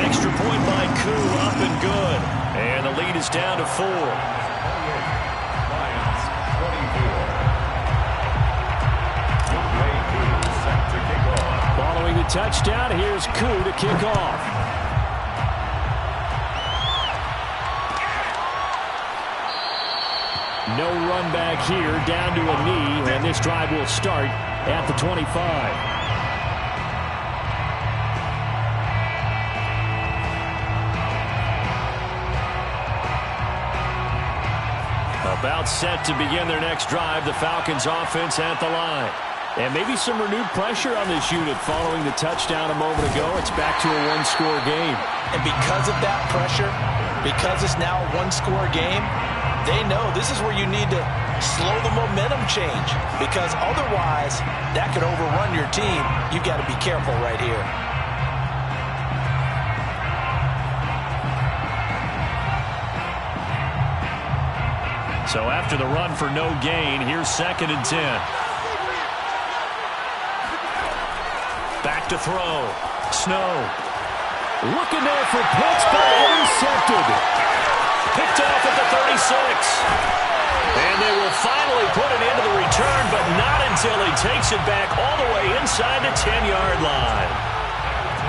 Extra point by Koo, up and good. And the lead is down to 4. Lions 24. Set to kick off. Following the touchdown, here's Koo to kick off. No run back here, down to a knee, and this drive will start at the 25. About set to begin their next drive, the Falcons offense at the line. And maybe some renewed pressure on this unit following the touchdown a moment ago. It's back to a one-score game. And because of that pressure, because it's now a one-score game, they know this is where you need to slow the momentum change, because otherwise that could overrun your team. You've got to be careful right here. So after the run for no gain, here's second and 10. Back to throw. Snow. Looking there for Pitts, but intercepted. Picked off at the 36. And they will finally put it into the return, but not until he takes it back all the way inside the 10-yard line.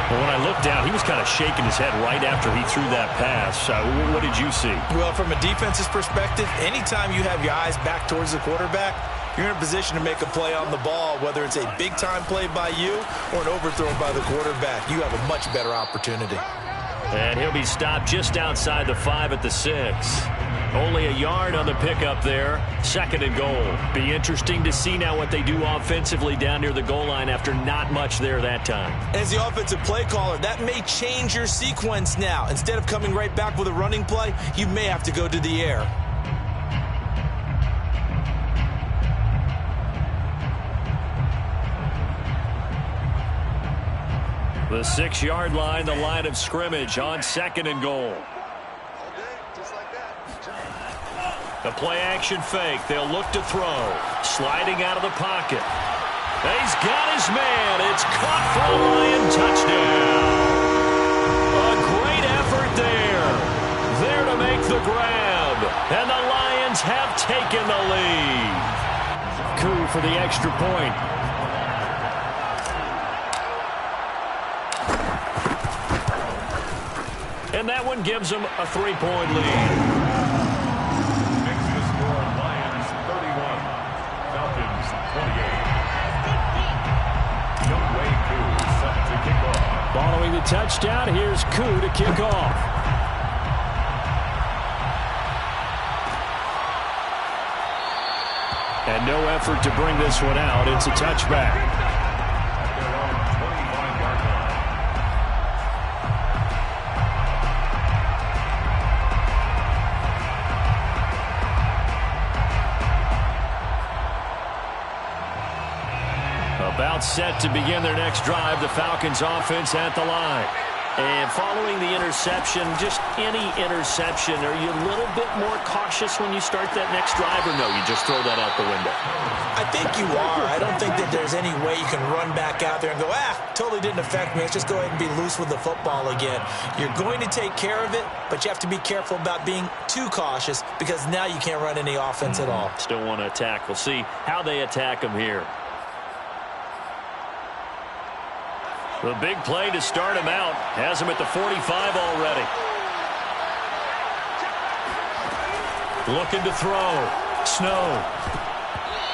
Well, when I looked down, he was kind of shaking his head right after he threw that pass. What did you see? Well, from a defense's perspective, anytime you have your eyes back towards the quarterback, you're in a position to make a play on the ball, whether it's a big-time play by you or an overthrow by the quarterback. You have a much better opportunity. And he'll be stopped just outside the 5 at the 6. Only a yard on the pickup there. Second and goal. Be interesting to see now what they do offensively down near the goal line after not much there that time. As the offensive play caller, that may change your sequence now. Instead of coming right back with a running play, you may have to go to the air. The 6-yard line, the line of scrimmage on second and goal. The play-action fake. They'll look to throw. Sliding out of the pocket. He's got his man. It's caught for a Lion touchdown. A great effort there. There to make the grab. And the Lions have taken the lead. Koo for the extra point. And that one gives them a 3-point lead. Next to score, Lions 31, Falcons 28. Youngway Koo set to kick off. Following the touchdown, here's Koo to kick off. And no effort to bring this one out. It's a touchback. At their own 25-yard line. About set to begin their next drive, the Falcons offense at the line. And following the interception, just any interception, are you a little bit more cautious when you start that next drive, or no, you just throw that out the window? I think you are. I don't think that there's any way you can run back out there and go, totally didn't affect me. Let's just go ahead and be loose with the football again. You're going to take care of it, but you have to be careful about being too cautious because now you can't run any offense at all. Still want to attack. We'll see how they attack them here. The big play to start him out. Has him at the 45 already. Looking to throw. Snow.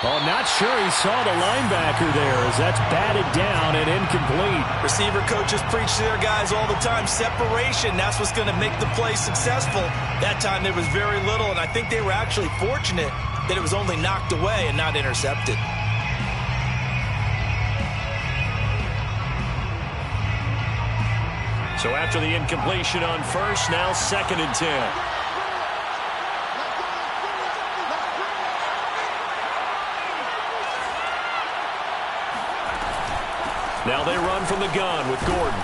Oh, not sure he saw the linebacker there as that's batted down and incomplete. Receiver coaches preach to their guys all the time. Separation, that's what's going to make the play successful. That time there was very little, and I think they were actually fortunate that it was only knocked away and not intercepted. So after the incompletion on first, now 2nd and 10. Now they run from the gun with Gordon.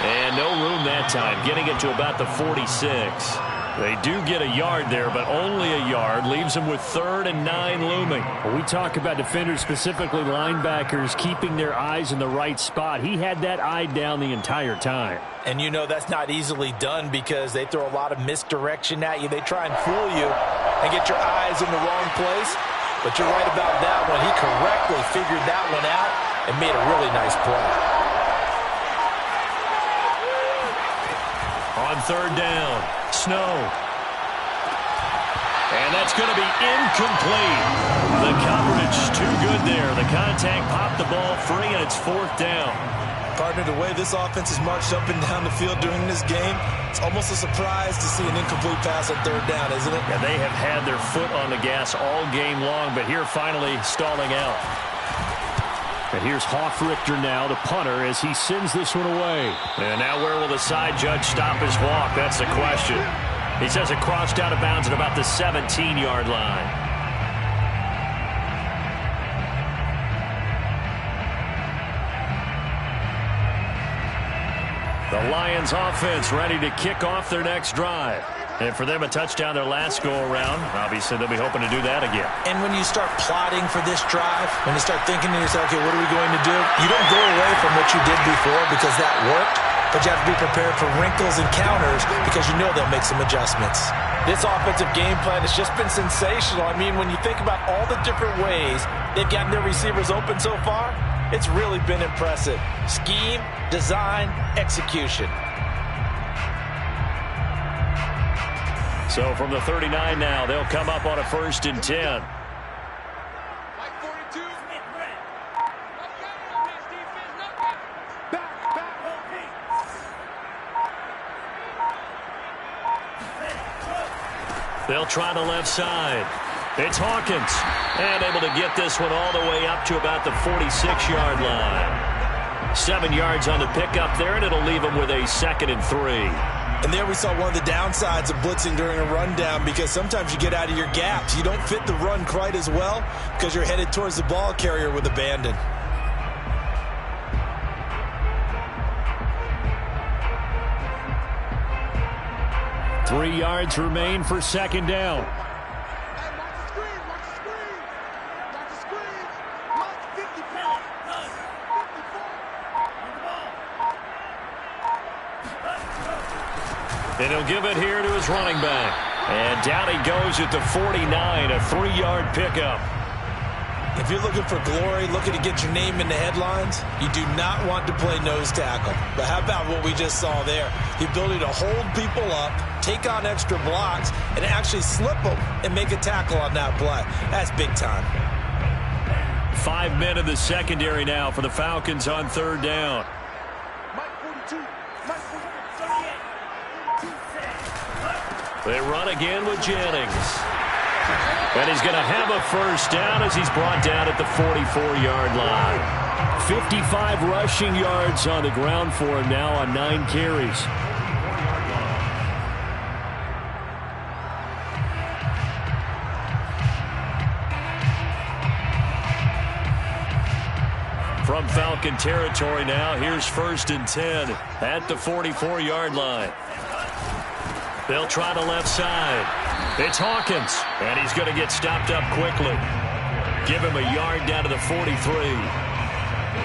And no room that time, getting it to about the 46. They do get a yard there, but only a yard. Leaves them with 3rd and 9 looming. Well, we talk about defenders, specifically linebackers, keeping their eyes in the right spot. He had that eye down the entire time. And you know that's not easily done because they throw a lot of misdirection at you. They try and fool you and get your eyes in the wrong place. But you're right about that one. He correctly figured that one out and made a really nice play. On 3rd down, Snow. And that's going to be incomplete. The coverage too good there. The contact popped the ball free, and it's 4th down. Partner, the way this offense has marched up and down the field during this game, it's almost a surprise to see an incomplete pass on 3rd down, isn't it? Yeah, they have had their foot on the gas all game long, but here finally stalling out. And here's Hoffrichter now, the punter, as he sends this one away. And now where will the side judge stop his walk? That's the question. He says it crossed out of bounds at about the 17-yard line. The Lions offense ready to kick off their next drive. And for them, a touchdown their last go-around. Obviously, they'll be hoping to do that again. And when you start plotting for this drive, when you start thinking to yourself, okay, what are we going to do? You don't go away from what you did before because that worked, but you have to be prepared for wrinkles and counters because you know they'll make some adjustments. This offensive game plan has just been sensational. I mean, when you think about all the different ways they've gotten their receivers open so far, it's really been impressive. Scheme, design, execution. So from the 39 now, they'll come up on a 1st and 10. They'll try the left side. It's Hawkins. And able to get this one all the way up to about the 46-yard line. 7 yards on the pickup there, and it'll leave them with a 2nd and 3. And there we saw one of the downsides of blitzing during a rundown because sometimes you get out of your gaps. You don't fit the run quite as well because you're headed towards the ball carrier with abandon. Three yards remain for 2nd down. And he'll give it here to his running back. And down he goes at the 49, a 3-yard pickup. If you're looking for glory, looking to get your name in the headlines, you do not want to play nose tackle. But how about what we just saw there? The ability to hold people up, take on extra blocks, and actually slip them and make a tackle on that play. That's big time. 5 men in the secondary now for the Falcons on 3rd down. They run again with Jennings. And he's going to have a first down as he's brought down at the 44-yard line. 55 rushing yards on the ground for him now on 9 carries. From Falcon territory now, here's 1st and 10 at the 44-yard line. They'll try the left side. It's Hawkins, and he's going to get stopped up quickly. Give him a yard down to the 43.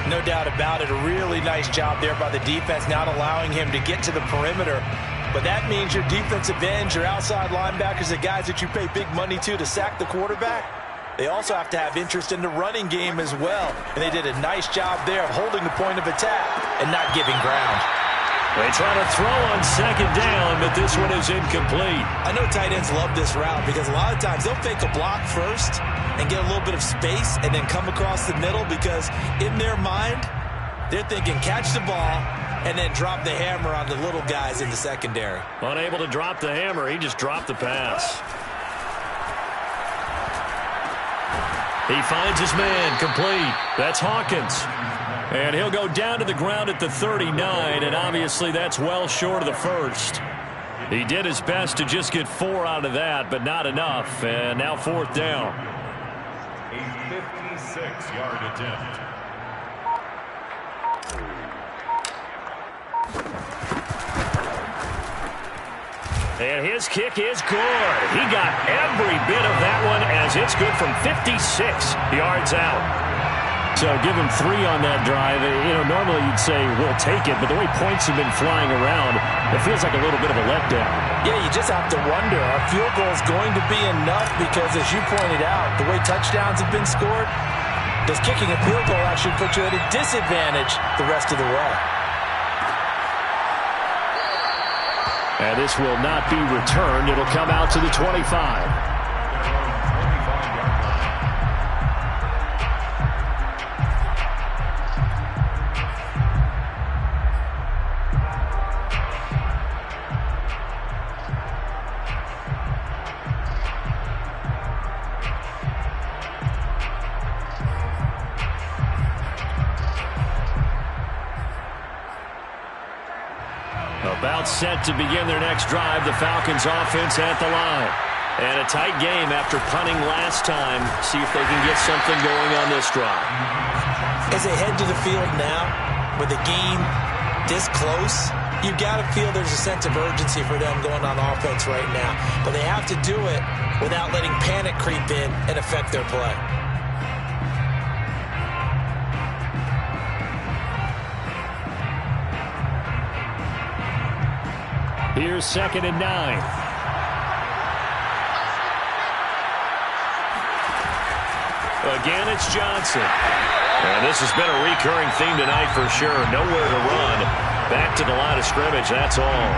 No doubt about it. A really nice job there by the defense, not allowing him to get to the perimeter. But that means your defensive ends, your outside linebackers, the guys that you pay big money to sack the quarterback, they also have to have interest in the running game as well. And they did a nice job there of holding the point of attack and not giving ground. They try to throw on 2nd down, but this one is incomplete. I know tight ends love this route because a lot of times they'll fake a block first and get a little bit of space and then come across the middle because in their mind, they're thinking catch the ball and then drop the hammer on the little guys in the secondary. Unable to drop the hammer, he just dropped the pass. He finds his man, complete. That's Hawkins. And he'll go down to the ground at the 39, and obviously that's well short of the first. He did his best to just get 4 out of that, but not enough. And now 4th down. A 56-yard attempt. And his kick is good. He got every bit of that one as it's good from 56 yards out. So give him 3 on that drive. Normally you'd say we'll take it, but the way points have been flying around, it feels like a little bit of a letdown. Yeah, you just have to wonder, are field goals going to be enough? Because as you pointed out, the way touchdowns have been scored, does kicking a field goal actually put you at a disadvantage the rest of the way? And this will not be returned. It'll come out to the 25. About set to begin their next drive, the Falcons offense at the line. And a tight game after punting last time. See if they can get something going on this drive. As they head to the field now, with the game this close, you've got to feel there's a sense of urgency for them going on offense right now. But they have to do it without letting panic creep in and affect their play. Here's 2nd and 9. Again, it's Johnson. And this has been a recurring theme tonight for sure. Nowhere to run. Back to the line of scrimmage, that's all.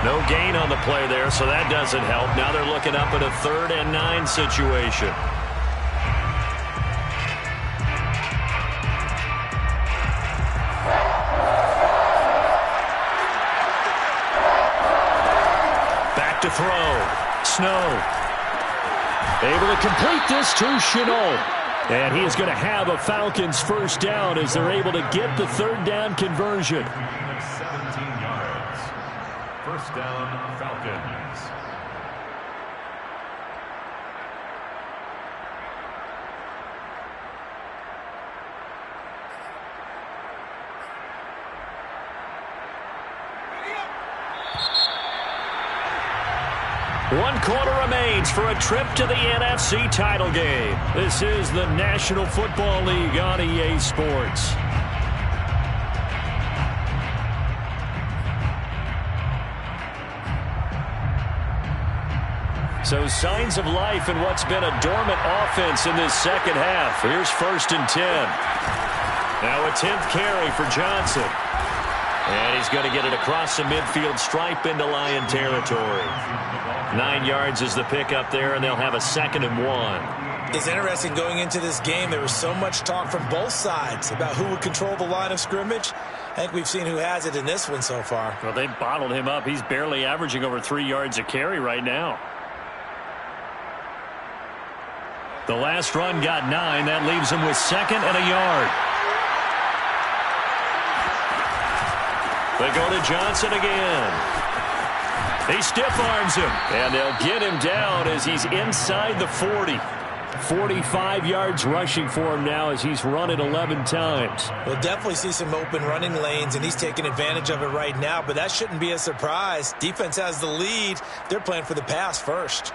No gain on the play there, so that doesn't help. Now they're looking up at a 3rd and 9 situation. To throw. Snow. Able to complete this to Chenault. And he is going to have a Falcons first down as they're able to get the 3rd down conversion. 17 yards. First down, Falcons. One quarter remains for a trip to the NFC title game. This is the National Football League on EA Sports. So signs of life in what's been a dormant offense in this second half. Here's 1st and 10. Now a 10th carry for Johnson. And he's going to get it across the midfield stripe into Lion territory. 9 yards is the pickup there, and they'll have a 2nd and 1. It's interesting going into this game. There was so much talk from both sides about who would control the line of scrimmage. I think we've seen who has it in this one so far. Well, they've bottled him up. He's barely averaging over 3 yards a carry right now. The last run got 9. That leaves him with 2nd and a yard. They go to Johnson again. He stiff arms him, and they'll get him down as he's inside the 40. 45 yards rushing for him now as he's run it 11 times. We'll definitely see some open running lanes, and he's taking advantage of it right now, but that shouldn't be a surprise. Defense has the lead. They're playing for the pass first.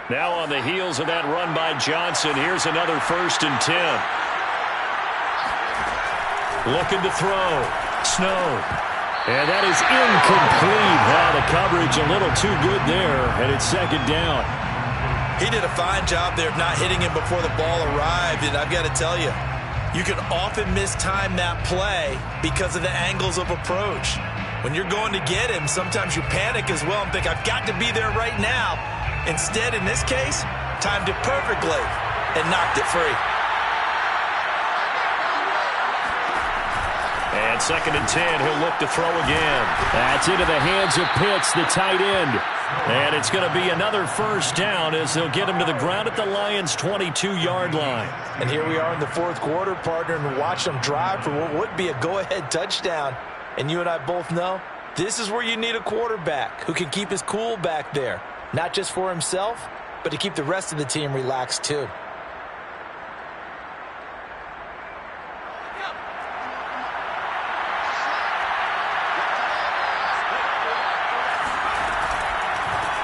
Now on the heels of that run by Johnson, here's another 1st and 10. Looking to throw. Snow. And that is incomplete. The coverage a little too good there, and it's 2nd down. He did a fine job there of not hitting him before the ball arrived, and I've got to tell you, you can often mistime that play because of the angles of approach. When you're going to get him, sometimes you panic as well and think, I've got to be there right now. Instead, in this case, timed it perfectly and knocked it free. And 2nd and 10, he'll look to throw again. That's into the hands of Pitts, the tight end. And it's going to be another 1st down as they'll get him to the ground at the Lions' 22-yard line. And here we are in the 4th quarter, partner, and watch them drive for what would be a go-ahead touchdown. And you and I both know this is where you need a quarterback who can keep his cool back there. Not just for himself, but to keep the rest of the team relaxed too.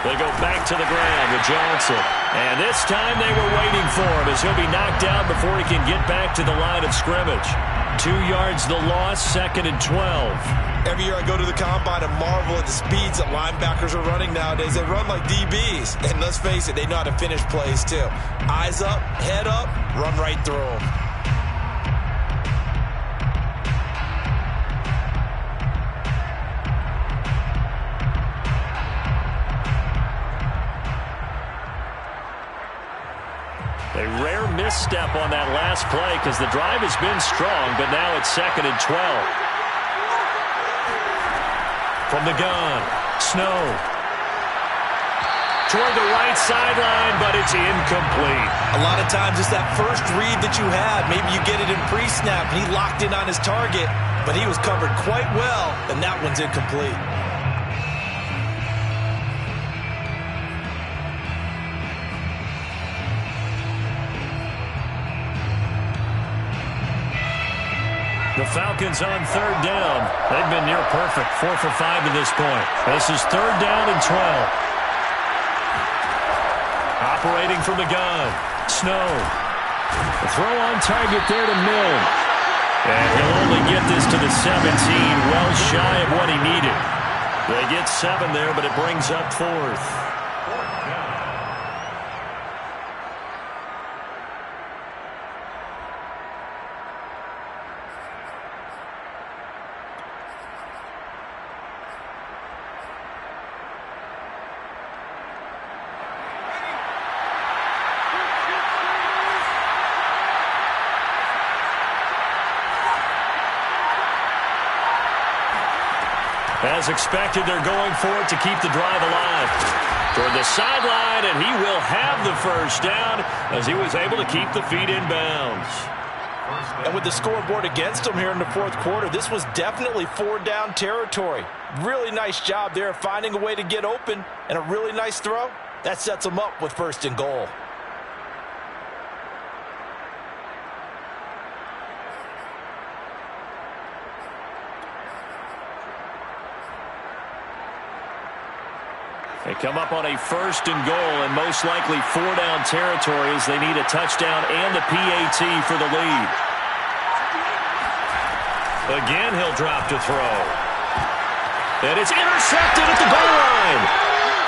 They go back to the ground with Johnson. And this time they were waiting for him as he'll be knocked down before he can get back to the line of scrimmage. 2 yards the loss, 2nd and 12. Every year I go to the combine and marvel at the speeds that linebackers are running nowadays. They run like DBs. And let's face it, they know how to finish plays too. Eyes up, head up, run right through them. A rare misstep on that last play because the drive has been strong, but now it's 2nd and 12. From the gun, Snow. Toward the right sideline, but it's incomplete. A lot of times it's that first read that you have. Maybe you get it in pre-snap. He locked in on his target, but he was covered quite well, and that one's incomplete. The Falcons on 3rd down. They've been near perfect, 4 for 5 to this point. This is 3rd down and 12. Operating from the gun, Snow. The throw on target there to Milne. And he'll only get this to the 17, well shy of what he needed. They get 7 there, but it brings up 4th. As expected, they're going for it to keep the drive alive. Toward the sideline, and he will have the 1st down as he was able to keep the feet in bounds. And with the scoreboard against him here in the 4th quarter, this was definitely 4-down territory. Really nice job there of finding a way to get open, and a really nice throw. That sets him up with 1st and goal. They come up on a 1st and goal, and most likely 4-down territory as they need a touchdown and the PAT for the lead. Again, he'll drop to throw. And it's intercepted at the goal line.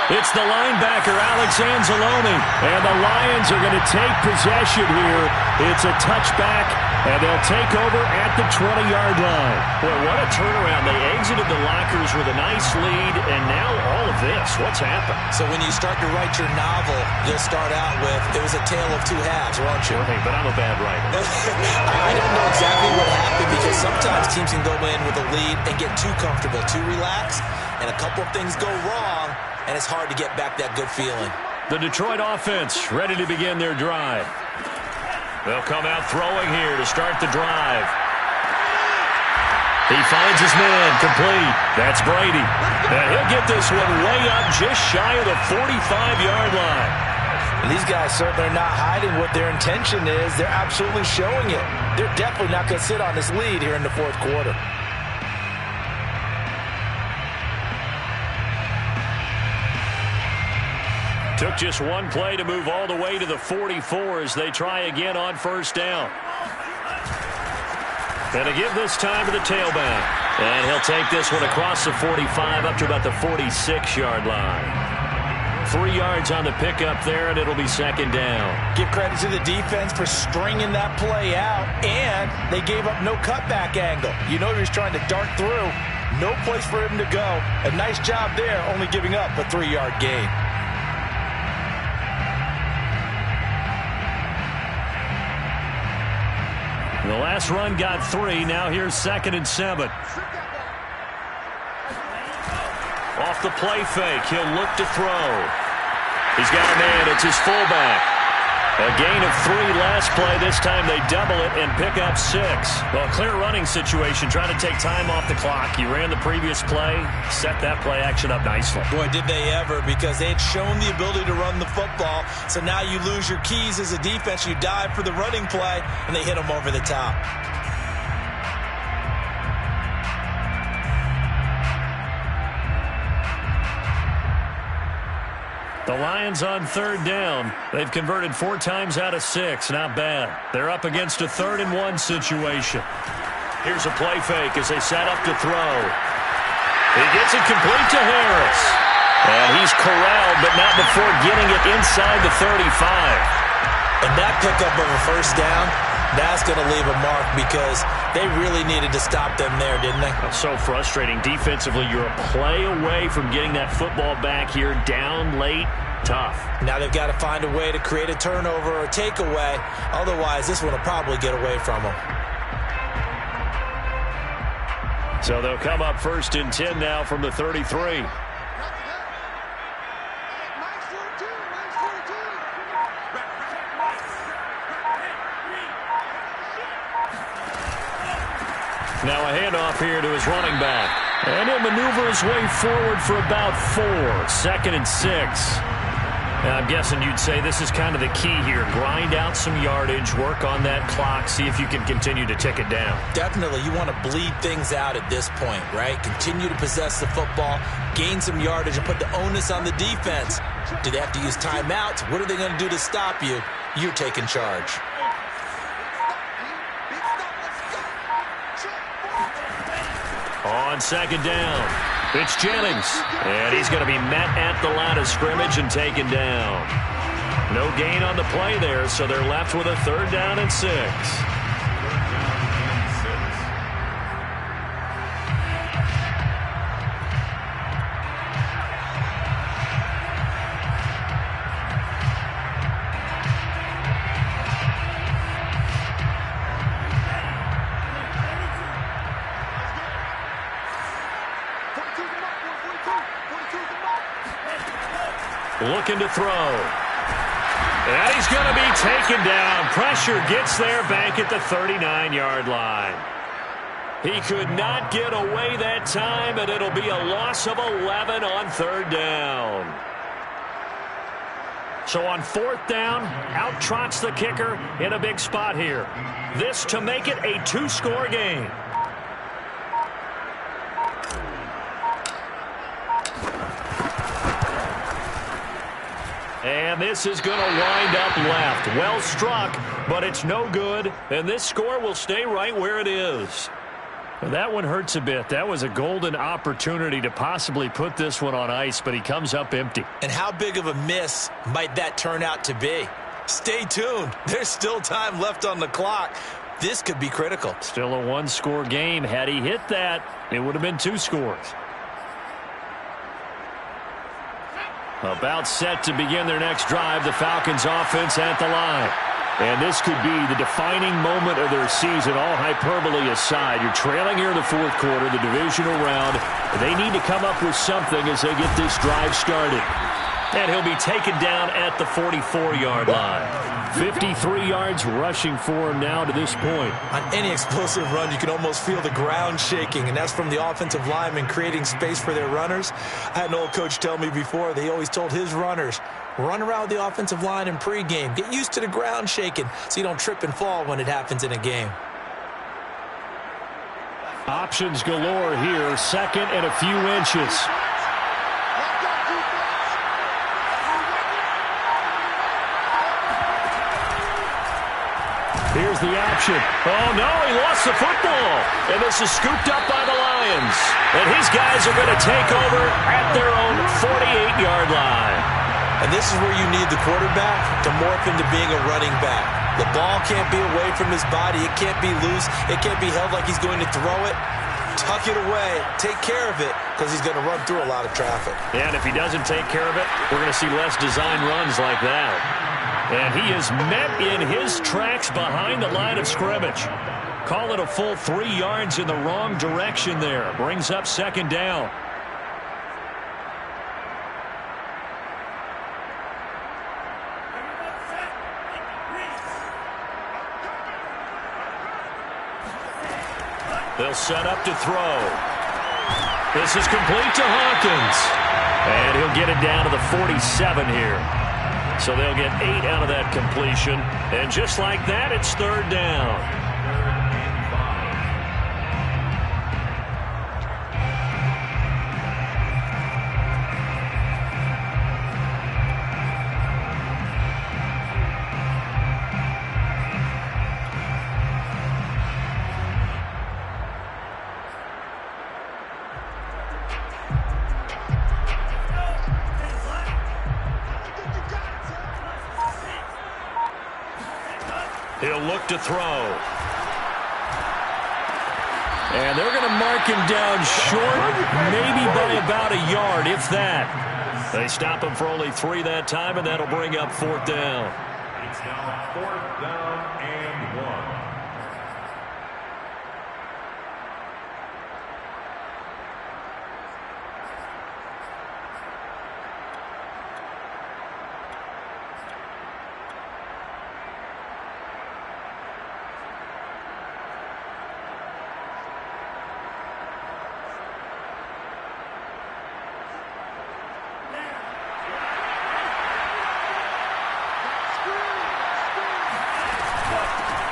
It's the linebacker, Alex Anzalone. And the Lions are going to take possession here. It's a touchback, and they'll take over at the 20-yard line. Boy, what a turnaround. They exited the lockers with a nice lead, and now all of this. What's happened? So when you start to write your novel, you'll start out with, it was a tale of two halves, won't you? Hey, but I'm a bad writer. I don't know exactly what happened, because sometimes teams can go in with a lead and get too comfortable, too relaxed, and a couple of things go wrong, and it's hard to get back that good feeling. The Detroit offense ready to begin their drive. They'll come out throwing here to start the drive. He finds his man, complete. That's Brady. And he'll get this one way up just shy of the 45-yard line. And these guys certainly are not hiding what their intention is. They're absolutely showing it. They're definitely not going to sit on this lead here in the fourth quarter. Took just one play to move all the way to the 44 as they try again on first down. And to give this time to the tailback. And he'll take this one across the 45 up to about the 46-yard line. 3 yards on the pickup there, and it'll be second down. Give credit to the defense for stringing that play out, and they gave up no cutback angle. You know he was trying to dart through. No place for him to go. A nice job there, only giving up a 3-yard gain. The last run got 3. Now here's 2nd and 7. Off the play fake. He'll look to throw. He's got a man. It's his fullback. A gain of 3 last play. This time they double it and pick up 6. Well, clear running situation. Trying to take time off the clock. He ran the previous play. Set that play action up nicely. Boy, did they ever, because they had shown the ability to run the football. So now you lose your keys as a defense. You dive for the running play, and they hit him over the top. The Lions on 3rd down. They've converted 4 times out of 6. Not bad. They're up against a 3rd and 1 situation. Here's a play fake as they set up to throw. He gets it complete to Harris. And he's corralled, but not before getting it inside the 35. And that pickup of a first down, that's going to leave a mark, because they really needed to stop them there, didn't they? So frustrating. Defensively, you're a play away from getting that football back here. Down late, tough. Now they've got to find a way to create a turnover or takeaway. Otherwise, this one will probably get away from them. So they'll come up 1st and 10 now from the 33. Now a handoff here to his running back. And he'll maneuver his way forward for about 4. 2nd and 6. And I'm guessing you'd say this is kind of the key here. Grind out some yardage, work on that clock, see if you can continue to tick it down. Definitely. You want to bleed things out at this point, right? Continue to possess the football, gain some yardage, and put the onus on the defense. Do they have to use timeouts? What are they going to do to stop you? You're taking charge. On 2nd down, it's Jennings. And he's going to be met at the line of scrimmage and taken down. No gain on the play there, so they're left with a 3rd down and 6. Looking to throw. And he's going to be taken down. Pressure gets there back at the 39-yard line. He could not get away that time, and it'll be a loss of 11 on 3rd down. So on 4th down, out trots the kicker in a big spot here. This to make it a 2-score game. And this is going to wind up left. Well struck, but it's no good. And this score will stay right where it is. That one hurts a bit. That was a golden opportunity to possibly put this one on ice, but he comes up empty. And how big of a miss might that turn out to be? Stay tuned. There's still time left on the clock. This could be critical. Still a one-score game. Had he hit that, it would have been 2 scores. About set to begin their next drive, the Falcons offense at the line. And this could be the defining moment of their season, all hyperbole aside. You're trailing here in the 4th quarter, the divisional round. They need to come up with something as they get this drive started. And he'll be taken down at the 44-yard line. 53 yards rushing for him now to this point. On any explosive run, you can almost feel the ground shaking, and that's from the offensive linemen creating space for their runners. I had an old coach tell me before, they always told his runners, run around the offensive line in pregame. Get used to the ground shaking so you don't trip and fall when it happens in a game. Options galore here. 2nd and a few inches. Here's the option. Oh, no, he lost the football. And this is scooped up by the Lions. And his guys are going to take over at their own 48-yard line. And this is where you need the quarterback to morph into being a running back. The ball can't be away from his body. It can't be loose. It can't be held like he's going to throw it. Tuck it away. Take care of it because he's going to run through a lot of traffic. And if he doesn't take care of it, we're going to see less design runs like that. And he is met in his tracks behind the line of scrimmage. Call it a full 3 yards in the wrong direction there. Brings up 2nd down. They'll set up to throw. This is complete to Hawkins. And he'll get it down to the 47 here. So they'll get 8 out of that completion. And just like that, it's 3rd down. He'll look to throw. And they're going to mark him down short, maybe by about a yard, if that. They stop him for only 3 that time, and that'll bring up 4th down. It's now 4th down and 1.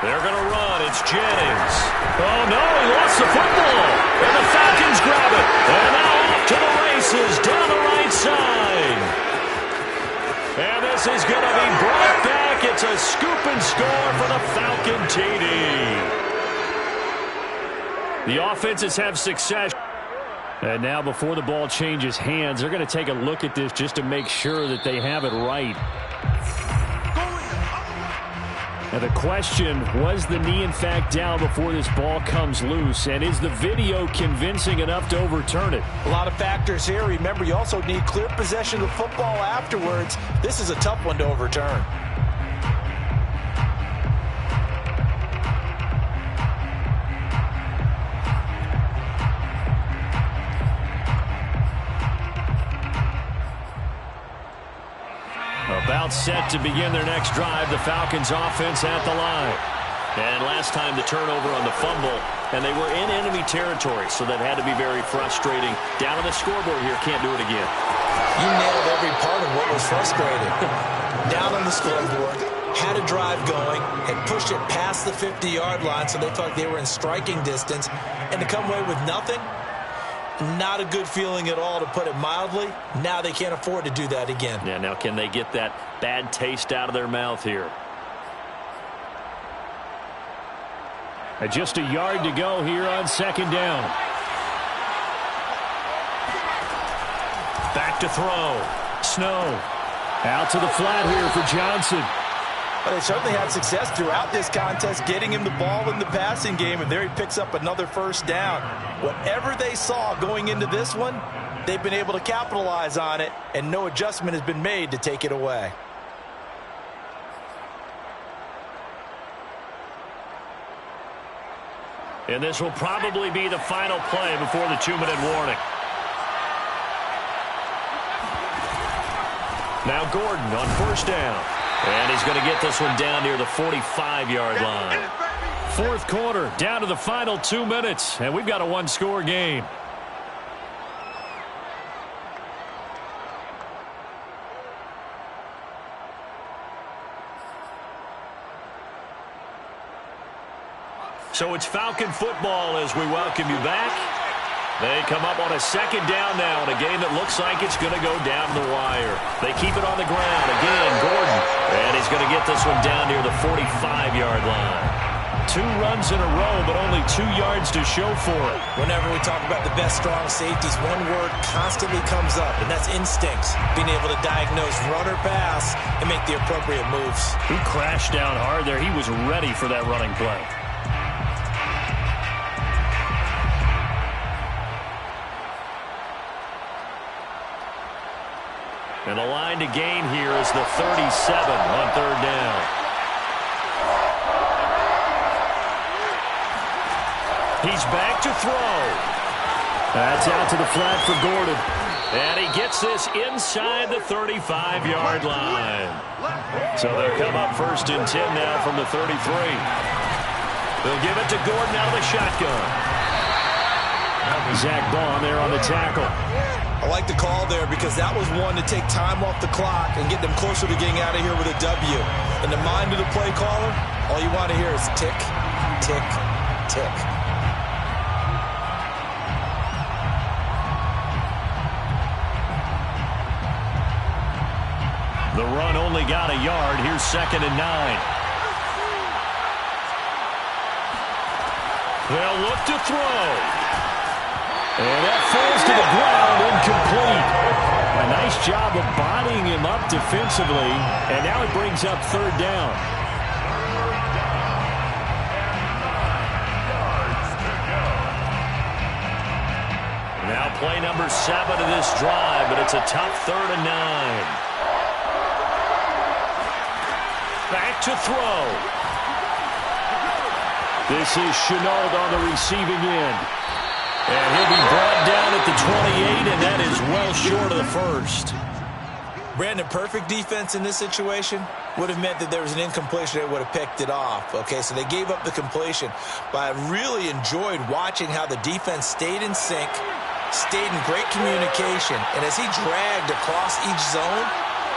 They're going to run. It's Jennings. Oh, no, he lost the football. And the Falcons grab it. And now off to the races down the right side. And this is going to be brought back. It's a scoop and score for the Falcon TD. The offenses have success. And now before the ball changes hands, they're going to take a look at this just to make sure that they have it right. Now the question, was the knee in fact down before this ball comes loose? And is the video convincing enough to overturn it? A lot of factors here. Remember, you also need clear possession of the football afterwards. This is a tough one to overturn. About set to begin their next drive, the Falcons offense at the line. And last time the turnover on the fumble, and they were in enemy territory, so that had to be very frustrating. Down on the scoreboard here, can't do it again. You nailed every part of what was frustrating. Down on the scoreboard, had a drive going, and pushed it past the 50-yard line, so they thought they were in striking distance, and to come away with nothing, not a good feeling at all, to put it mildly. Now they can't afford to do that again. Yeah, now can they get that bad taste out of their mouth here? And just a yard to go here on second down. Back to throw. Snow. Out to the flat here for Johnson. Well, they certainly had success throughout this contest getting him the ball in the passing game, and there he picks up another first down. Whatever they saw going into this one, they've been able to capitalize on it, and no adjustment has been made to take it away. And this will probably be the final play before the 2-minute warning. Now Gordon on first down. And he's going to get this one down near the 45-yard line. Fourth quarter, down to the final 2 minutes, and we've got a one-score game. So it's Falcon football as we welcome you back. They come up on a second down now in a game that looks like it's going to go down the wire. They keep it on the ground. Again, Gordon. And he's going to get this one down near the 45-yard line. 2 runs in a row, but only 2 yards to show for it. Whenever we talk about the best strong safeties, one word constantly comes up, and that's instincts. Being able to diagnose run or pass and make the appropriate moves. He crashed down hard there. He was ready for that running play. And the line to gain here is the 37 on third down. He's back to throw. That's out to the flat for Gordon. And he gets this inside the 35-yard line. So they'll come up first and 10 now from the 33. They'll give it to Gordon out of the shotgun. Zach Baum there on the tackle. I like the call there because that was one to take time off the clock and get them closer to getting out of here with a W. In the mind of the play caller, all you want to hear is tick, tick, tick. The run only got a yard. Here's 2nd and 9. They'll look to throw. And that falls to the ground, incomplete. A nice job of bodying him up defensively, and now it brings up third down. Now play number 7 of this drive, but it's a tough 3rd and 9. Back to throw. This is Chenault on the receiving end. And he'll be brought down at the 28, and that is well short of the first. Brandon, perfect defense in this situation would have meant that there was an incompletion that would have picked it off. Okay, so they gave up the completion. But I really enjoyed watching how the defense stayed in sync, stayed in great communication. And as he dragged across each zone,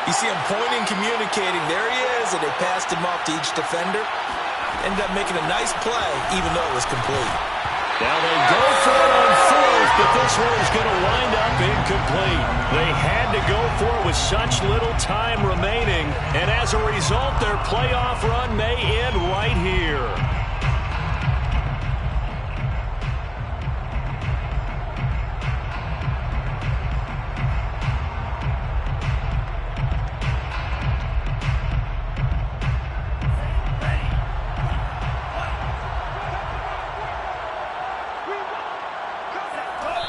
you see him pointing, communicating. There he is, and they passed him off to each defender. Ended up making a nice play, even though it was complete. Now they go for it on 4th, but this one is going to wind up incomplete. They had to go for it with such little time remaining, and as a result, their playoff run may end right here.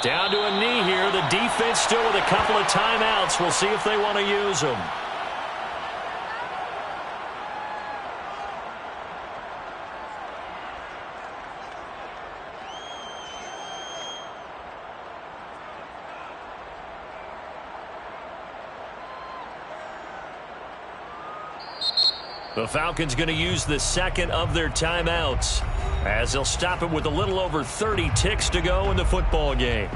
Down to a knee here. The defense still with a couple of timeouts. We'll see if they want to use them. The Falcons going to use the 2nd of their timeouts as they'll stop it with a little over 30 ticks to go in the football game.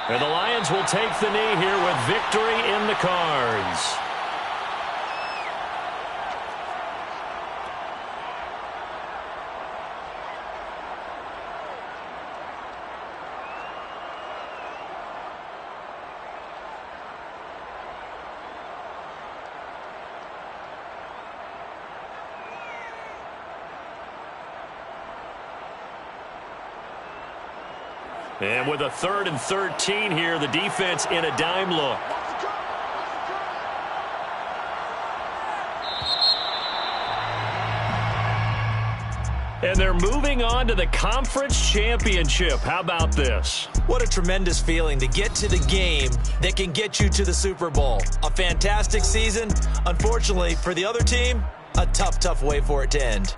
And the Lions will take the knee here with victory in the cards. And with a 3rd and 13 here, the defense in a dime look. And they're moving on to the conference championship. How about this? What a tremendous feeling to get to the game that can get you to the Super Bowl. A fantastic season. Unfortunately, for the other team, a tough way for it to end.